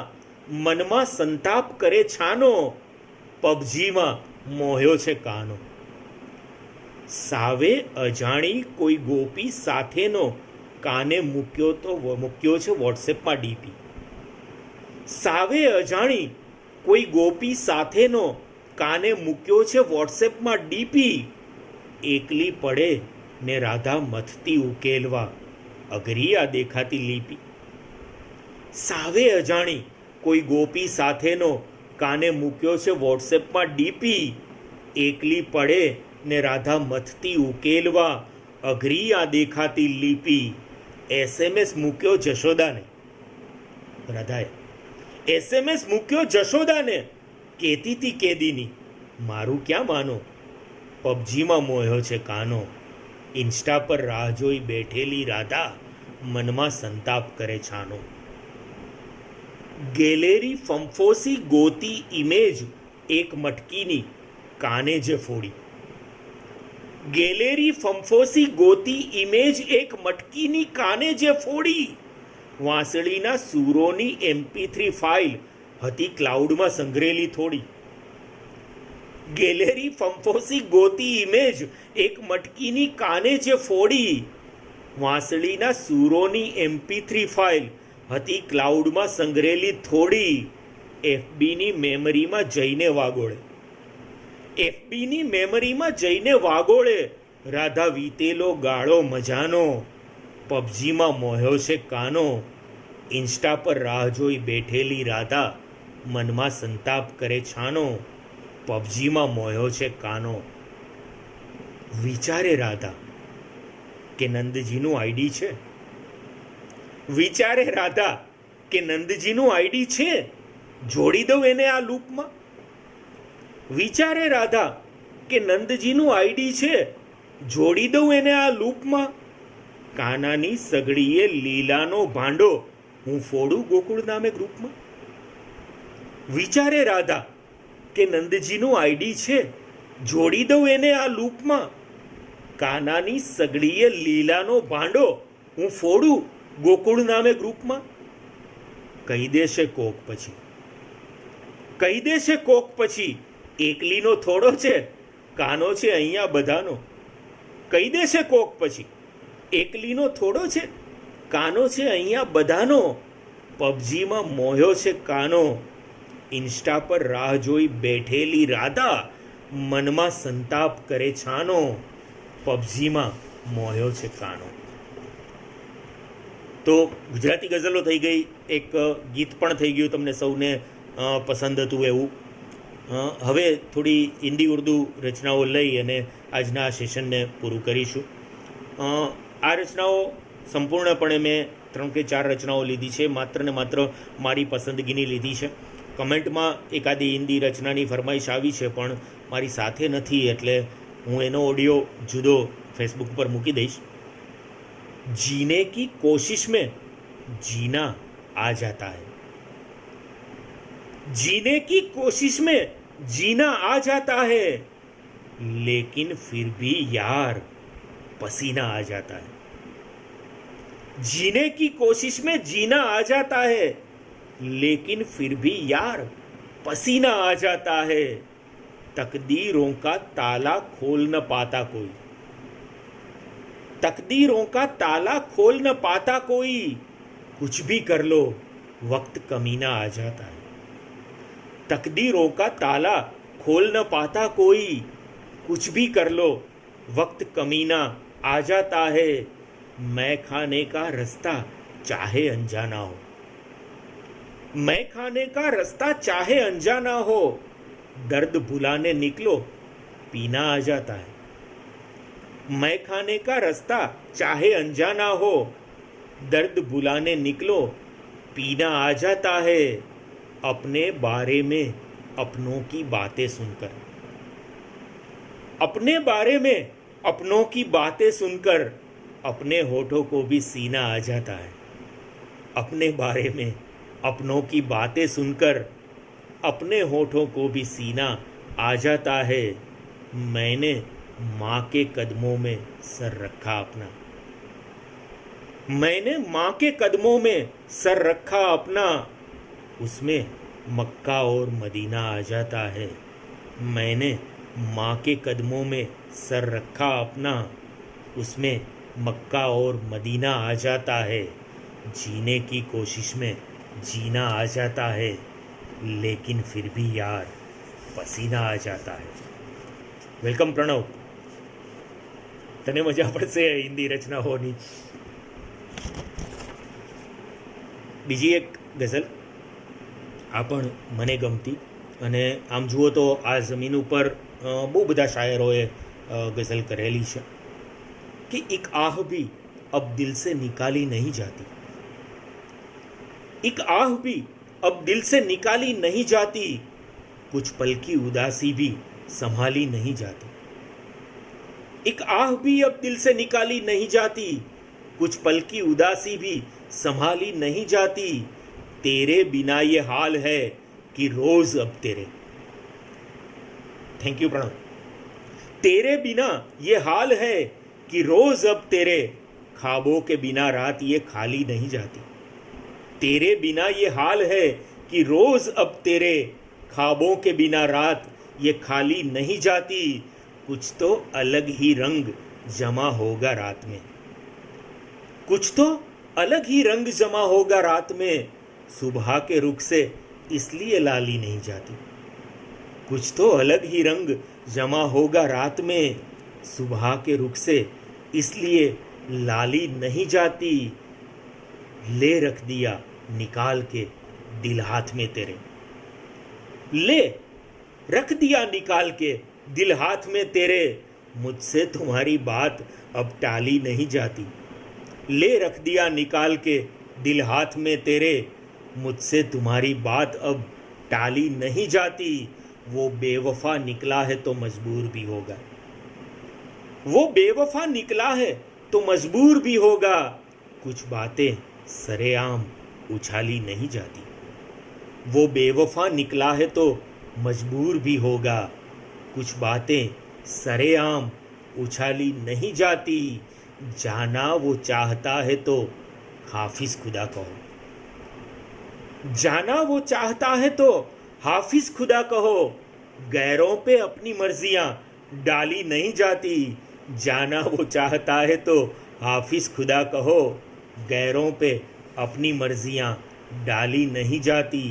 મનમાં સંતાપ કરે છાનો. પબજીમાં મોહ્યો છે કાનો. સાવે અજાણી કોઈ ગોપી સાથેનો કાને મૂક્યો છે વોટ્સએપમાં ડીપી. સાવે અજાણી કોઈ ગોપી સાથેનો કાને મૂક્યો છે વોટ્સએપમાં ડીપી. એકલી પડે ને રાધા મથતી ઉકેલવા, અઘરી આ દેખાતી લીપી. સાવે અજાણી કોઈ ગોપી સાથેનો કાને મૂક્યો છે વોટ્સએપમાં ડીપી. એકલી પડે ને રાધા મથતી ઉકેલવા, અઘરી આ દેખાતી લીપી. એસએમએસ મૂક્યો જશોદાને, રાધાએ એસએમએસ મૂક્યો જશોદાને, કહેતી તી કેદીની મારું ક્યાં માનો. પબજીમાં મોહ્યો છે કાનો, ઇન્સ્ટા પર રાહ જોઈ બેઠેલી રાધા, મનમાં સંતાપ કરે છાનો. ગેલેરી ફંફોસી ગોતી ઇમેજ એક મટકીની, કાને જે ફોડી. ગેલેરી ફંફોસી ગોતી ઇમેજ એક મટકીની કાને જે ફોડી, વાંસળીના સૂરોની MP3 ફાઇલ હતી ક્લાઉડમાં સંગ્રહેલી થોડી. ગેલેરી ફંફોસી ગોતી ઇમેજ એક મટકીની કાને જે ફોડી, વાંસળીના સૂરોની MP3 ફાઇલ હતી ક્લાઉડમાં સંગ્રહેલી થોડી. FBની મેમરીમાં જઈને વાગોળે, FBની મેમરીમાં જઈને વાગોળે, રાધા વીતેલો ગાળો મજાનો, પબજીમાં મોહ્યો છે કાનો, ઇન્સ્ટા પર રાહ જોઈ બેઠેલી રાધા, મનમાં સંતાપ કરે છાનો, પબજીમાં મોહ્યો છે કાનો. વિચારે રાધા કે નંદજીનું આઈડી છે, વિચારે રાધા કે નંદજીનું આઈડી છે, જોડી દઉં એને આ લૂપમાં. વિચારે રાધા કે નંદજીનું આઈડી છે, જોડી દઉં એને આ લૂપમાં. કાનાની સગડીએ લીલાનો ભાંડો, હું ફોડું ગોકુળ નામે ગ્રુપમાં. વિચારે રાધા કે નંદજીનું આઈડી છે, જોડી દઉં એને આ લૂપમાં. કાનાની સગડીએ લીલાનો ભાંડો, હું ફોડું ગોકુળ નામે ગ્રુપમાં. કહી દેશે કોક પછી, કહી દેશે કોક પછી, એકલીનો થોડો છે, કાનો છે અહીંયા બધાનો. કહી દેશે કોક પછી, એકલીનો થોડો છે, કાનો છે અહીંયા બધાનો. પબજીમાં મોહ્યો છે કાનો, ઇન્સ્ટા પર રાહ જોઈ બેઠેલી રાધા, મનમાં સંતાપ કરે છાનો, પબજીમાં મોહ્યો છે કાનો. તો ગુજરાતી ગઝલો થઈ ગઈ, એક ગીત પણ થઈ ગયું, તમને સૌને પસંદ હતું એવું. હવે થોડી હિન્દી ઉર્દુ રચનાઓ લઈ અને આજના આ સેશનને પૂરું કરીશું. આ રચનાઓ સંપૂર્ણપણે મેં 3 કે 4 રચનાઓ લીધી છે, માત્ર ને માત્ર મારી પસંદગીની લીધી છે. કમેન્ટમાં એકાદી હિન્દી રચનાની ફરમાઈશ આવી છે, પણ મારી સાથે નથી, એટલે હું એનો ઓડિયો જુદો ફેસબુક પર મૂકી દઈશ. जीने की कोशिश में जीना आ जाता है, जीने की कोशिश में जीना आ जाता है, लेकिन फिर भी यार पसीना आ जाता है. जीने की कोशिश में जीना आ जाता है, लेकिन फिर भी यार पसीना आ जाता है. तकदीरों का ताला खोल न पाता कोई, तकदीरों का ताला खोल न पाता कोई, कुछ भी कर लो वक्त कमीना आ जाता है. तकदीरों का ताला खोल न पाता कोई, कुछ भी कर लो वक्त कमीना आ जाता है. मैं खाने का रास्ता चाहे अनजाना हो, मैं खाने का रास्ता चाहे अनजाना हो, दर्द भुलाने निकलो पीना आ जाता है. मैं खाने का रास्ता चाहे अनजाना हो, दर्द भुलाने निकलो पीना आ जाता है. अपने बारे में अपनों की बातें सुनकर, अपने बारे में अपनों की बातें सुनकर, अपने होठों को भी सीना आ जाता है. अपने बारे में अपनों की बातें सुनकर, अपने होठों को भी सीना आ जाता है. मैंने माँ के कदमों में सर रखा अपना, मैंने माँ के कदमों में सर रखा अपना, उसमें मक्का और मदीना आ जाता है. मैंने माँ के कदमों में सर रखा अपना, उसमें मक्का और मदीना आ जाता है. जीने की कोशिश में जीना आ जाता है, लेकिन फिर भी यार पसीना आ जाता है. वेलकम प्रणव, तने मजा પડશે હિન્દી રચનાઓની. બીજી એક ગઝલ આ પણ મને ગમતી, અને આમ જુઓ તો આ જમીન ઉપર બહુ બધા શાયરોએ ગઝલ કરેલી છે कि एक आह भी अब दिल से निकाली नहीं जाती, एक आह भी अब दिल से निकाली नहीं जाती, कुछ पल की उदासी भी संभाली नहीं जाती. एक आह भी अब दिल से निकाली नहीं जाती, कुछ पल की उदासी भी संभाली नहीं जाती. तेरे बिना ये हाल है कि रोज अब तेरे. Thank you Pranav. तेरे बिना ये हाल है कि रोज अब तेरे ख्वाबों के बिना रात ये खाली नहीं जाती। तेरे बिना ये हाल है कि रोज अब तेरे ख्वाबों के बिना रात ये खाली नहीं जाती। कुछ तो अलग ही रंग जमा होगा रात में, कुछ तो अलग ही रंग जमा होगा रात में। सुबह के रुख से इसलिए लाली नहीं जाती। कुछ तो अलग ही रंग जमा होगा रात में, सुबह के रुख से इसलिए लाली नहीं जाती। ले रख दिया निकाल के दिल हाथ में तेरे, ले रख दिया निकाल के दिल हाथ में तेरे। मुझसे तुम्हारी बात अब टाली नहीं जाती। ले रख दिया निकाल के दिल हाथ में तेरे, मुझसे तुम्हारी बात अब टाली नहीं जाती। वो बेवफा निकला है तो मजबूर भी होगा, वो बेवफा निकला है तो मजबूर भी होगा। कुछ बातें सरेआम उछाली नहीं जाती। वो बेवफा निकला है तो मजबूर भी होगा। कुछ बातें सरेआम उछाली नहीं जाती। जाना वो चाहता है तो हाफिज खुदा कहो, जाना वो चाहता है तो हाफिज खुदा कहो। गैरों पे अपनी मर्जियां डाली नहीं जाती। जाना वो चाहता है तो हाफिज खुदा कहो। गैरों पे अपनी मर्जियां डाली नहीं जाती।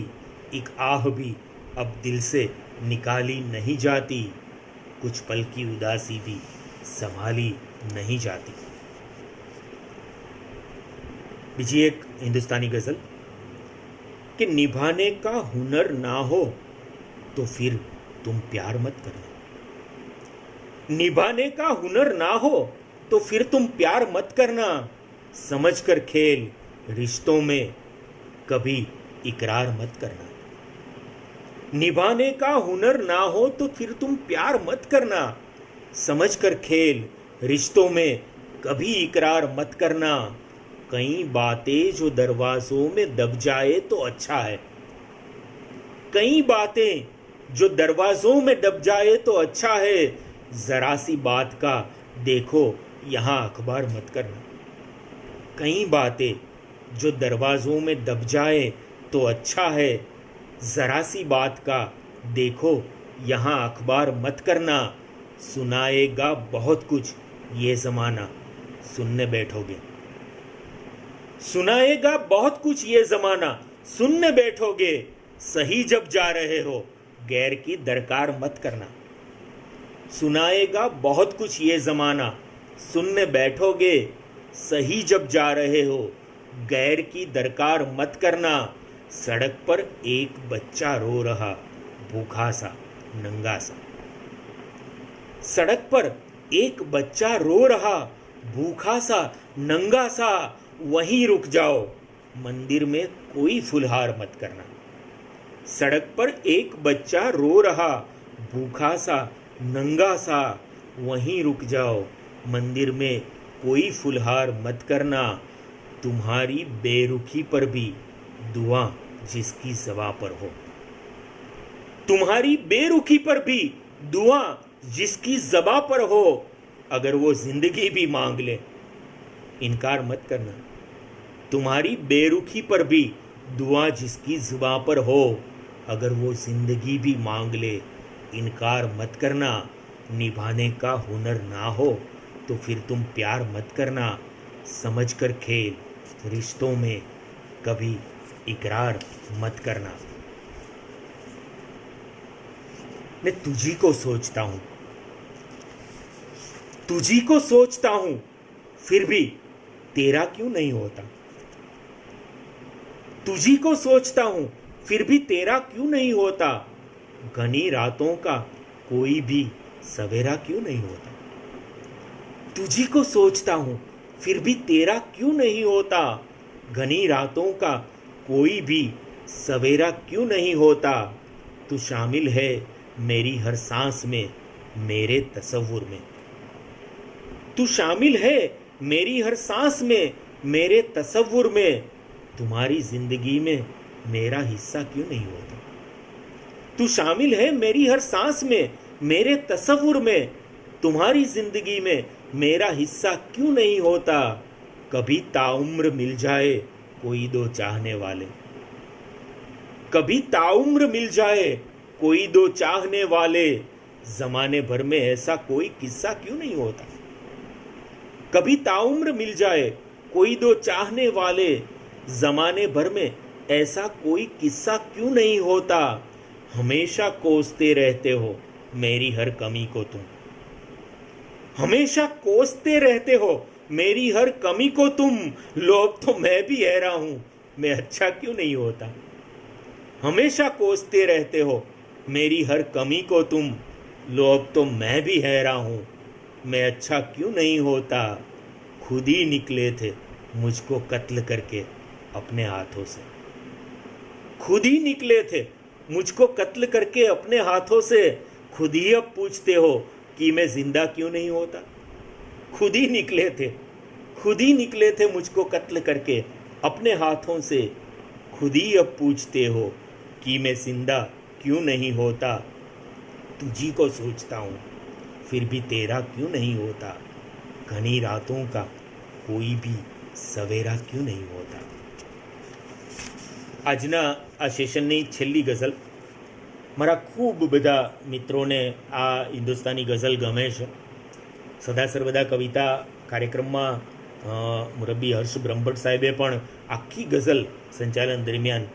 एक आह भी अब दिल से निकाली नहीं जाती। कुछ पल की उदासी भी संभाली नहीं जाती। बीजी एक हिंदुस्तानी गजल कि निभाने का हुनर ना हो तो फिर तुम प्यार मत करना। निभाने का हुनर ना हो तो फिर तुम प्यार मत करना। समझ कर खेल रिश्तों में कभी इकरार मत करना। निभाने का हुनर ना हो तो फिर तुम प्यार मत करना। समझ कर खेल रिश्तों में कभी इकरार मत करना। कई बातें जो दरवाजों में दब जाए तो अच्छा है। कई बातें जो दरवाजों में दब जाए तो अच्छा है। जरा सी बात का देखो यहाँ अखबार मत करना। कई बातें जो दरवाजों में दब जाए तो अच्छा है। जरा सी बात का देखो यहाँ अखबार मत करना। सुनाएगा बहुत कुछ ये जमाना, सुनने बैठोगे। सुनाएगा बहुत कुछ ये जमाना, सुनने बैठोगे। सही जब जा रहे हो गैर की दरकार मत करना। सुनाएगा बहुत कुछ ये जमाना, सुनने बैठोगे। सही जब जा रहे हो गैर की दरकार मत करना। सड़क पर एक बच्चा रो रहा भूखा सा नंगा सा। सड़क पर एक बच्चा रो रहा भूखा सा नंगा सा। वहीं रुक जाओ, मंदिर में कोई फुलहार मत करना। सड़क पर एक बच्चा रो रहा भूखा सा नंगा सा। वहीं रुक जाओ, मंदिर में कोई फुलहार मत करना। तुम्हारी बेरुखी पर भी दुआ जिसकी ज़बां पर हो। तुम्हारी बेरुखी पर भी दुआ जिसकी ज़बां पर हो। अगर वो जिंदगी भी मांग ले इनकार मत करना। तुम्हारी बेरुखी पर भी दुआ जिसकी ज़ुबां पर हो। अगर वो जिंदगी भी मांग ले इनकार मत करना। निभाने का हुनर ना हो तो फिर तुम प्यार मत करना। समझ कर खेल रिश्तों में कभी इकरार मत करना। मैं तुझी को सोचता हूं, तुझी को सोचता हूं, फिर भी तेरा क्यों नहीं होता। तुझी को सोचता हूं, फिर भी तेरा क्यों नहीं होता। घनी रातों का कोई भी सवेरा क्यों नहीं होता। तुझी को सोचता हूं, फिर भी तेरा क्यों नहीं होता। घनी रातों का कोई भी सवेरा क्यों नहीं होता। तू शामिल है मेरी हर सांस में, मेरे तसव्वुर में। तू शामिल है मेरी हर सांस में, मेरे तसव्वुर में। तुम्हारी जिंदगी में मेरा हिस्सा क्यों नहीं होता। तू शामिल है मेरी हर सांस में, मेरे तसव्वुर में। तुम्हारी जिंदगी में मेरा हिस्सा क्यों नहीं होता। कभी ताउम्र मिल जाए कोई दो चाहने वाले, कभी ताउम्र मिल जाए कोई दो चाहने वाले, जमाने भर में ऐसा कोई किस्सा क्यों नहीं होता। कभी ताउम्र मिल जाए कोई दो चाहने वाले, जमाने भर में ऐसा कोई किस्सा क्यों नहीं होता। हमेशा कोसते रहते हो मेरी हर कमी को तुम, हमेशा कोसते रहते हो मेरी हर कमी को तुम। लो अब तो मैं भी हैरान हूं मैं अच्छा क्यों नहीं होता। हमेशा कोसते रहते हो मेरी हर कमी को तुम। लो अब तो मैं भी हैरान हूं मैं अच्छा क्यों नहीं होता। खुद ही निकले थे मुझको कत्ल करके अपने हाथों से, खुद ही निकले थे मुझको कत्ल करके अपने हाथों से। खुद ही अब पूछते हो कि मैं जिंदा क्यों नहीं होता। खुद ही निकले थे, खुद ही निकले थे मुझको कत्ल करके अपने हाथों से। खुद ही अब पूछते हो कि मैं जिंदा क्यों नहीं होता। तुझी को सोचता हूँ फिर भी तेरा क्यों नहीं होता। घनी रातों का कोई भी सवेरा क्यों नहीं होता। આજના આ સેશનની છેલ્લી ગઝલ મારા ખૂબ બધા મિત્રોને આ હિન્દુસ્તાની ગઝલ ગમે છે. સદા સર્વદા કવિતા કાર્યક્રમમાં મુરબ્બી હર્ષ બ્રહ્મભટ્ટ સાહેબે પણ આખી ગઝલ સંચાલન દરમિયાન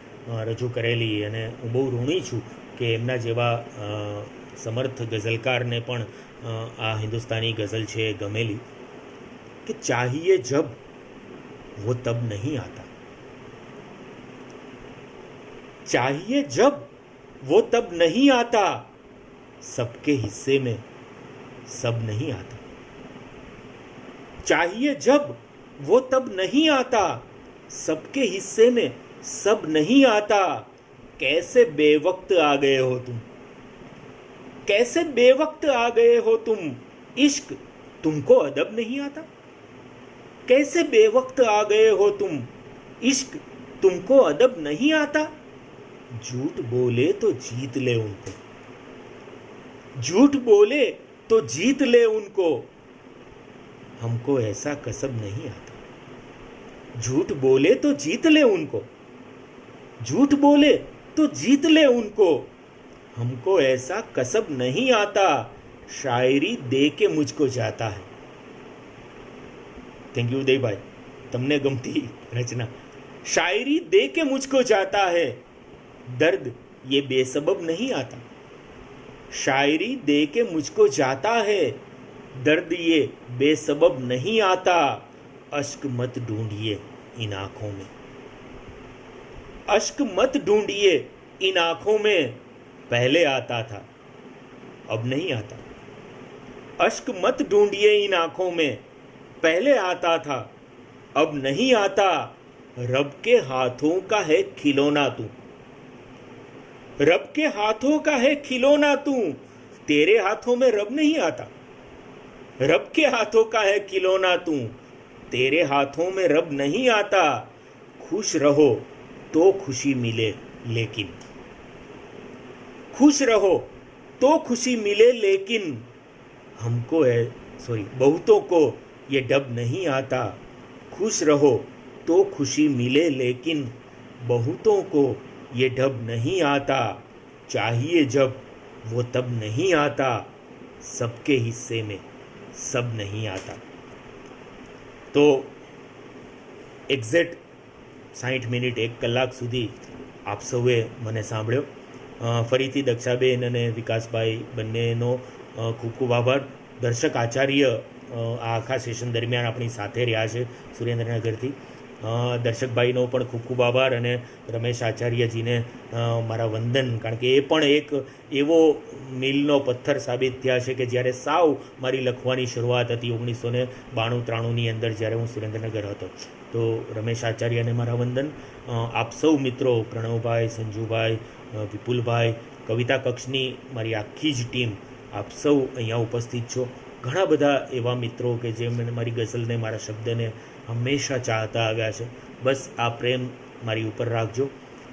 રજૂ કરેલી અને હું બહુ ઋણી છું કે એમના જેવા સમર્થ ગઝલકારને પણ આ હિન્દુસ્તાની ગઝલ છે ગમેલી. कि चाहिए जब वो तब नहीं आता, चाहिए जब वो तब नहीं आता, सबके हिस्से में सब नहीं आता. चाहिए जब वो तब नहीं आता, सबके हिस्से में सब नहीं आता. कैसे बेवक्त आ गए हो तुम, कैसे बेवक्त आ गए हो तुम. इश्क तुमको अदब नहीं आता. कैसे बेवक्त आ गए हो तुम, इश्क तुमको अदब नहीं आता. झूठ बोले तो जीत ले उनको, झूठ बोले तो जीत ले उनको. हमको ऐसा कसब नहीं आता. झूठ बोले तो जीत ले उनको, झूठ बोले तो जीत ले उनको. हमको ऐसा कसब नहीं आता. शायरी दे के मुझको जाता है. थैंक यू उदय भाई, तमने गमती रचना. शायरी दे के मुझको जाता है, दर्द ये बेसबब नहीं आता. शायरी दे के मुझको जाता है, दर्द ये बेसबब नहीं आता. अश्क मत ढूंढिए इन आंखों में, अश्क मत ढूंढिए इन आंखों में. पहले आता था अब नहीं आता. अश्क मत ढूंढिए इन आंखों में, पहले आता था अब नहीं आता. रब के हाथों का है खिलौना तू, रब के हाथों का है खिलौना तू. तेरे हाथों में रब नहीं आता. रब के हाथों का है खिलौना तू, तेरे हाथों में रब नहीं आता. खुश रहो तो खुशी मिले लेकिन, खुश रहो तो खुशी मिले लेकिन. हमको है बहुतों को ये डब नहीं आता. खुश रहो तो खुशी मिले लेकिन, बहुतों को ये डब नहीं आता. चाहिए जब वो तब नहीं आता, सबके हिस्से में सब नहीं आता. તો એક્ઝેક્ટ 60 મિનિટ 1 કલાક સુધી આપ સૌએ મને સાંભળ્યો. ફરીથી દક્ષાબેન અને વિકાસભાઈ બંનેનો ખૂબ ખૂબ આભાર. દર્શક આચાર્ય આ આખા સેશન દરમિયાન આપણી સાથે રહ્યા છે સુરેન્દ્રનગરથી. દર્શકભાઈનો પણ ખૂબ ખૂબ આભાર અને રમેશ આચાર્યજીને મારા વંદન, કારણ કે એ પણ એક એવો મીલનો પથ્થર સાબિત થયા છે કે જ્યારે સાવ મારી લખવાની શરૂઆત હતી 1992-93ની અંદર જ્યારે હું સુરેન્દ્રનગર હતો. તો રમેશ આચાર્યને મારા વંદન. આપ સૌ મિત્રો પ્રણવભાઈ, સંજુભાઈ, વિપુલભાઈ, કવિતા કક્ષની મારી આખી જ ટીમ, આપ સૌ અહીંયા ઉપસ્થિત છો. ઘણા બધા એવા મિત્રો કે જે મને મારી ગઝલને, મારા શબ્દને હંમેશા ચાહતા આવ્યા છે. બસ આ પ્રેમ મારી ઉપર રાખજો.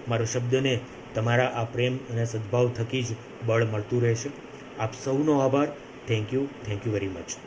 મારો શબ્દને તમારા આ પ્રેમ અને સદભાવ થકી જ બળ મળતું રહેશે. આપ સૌનો આભાર. Thank you very much.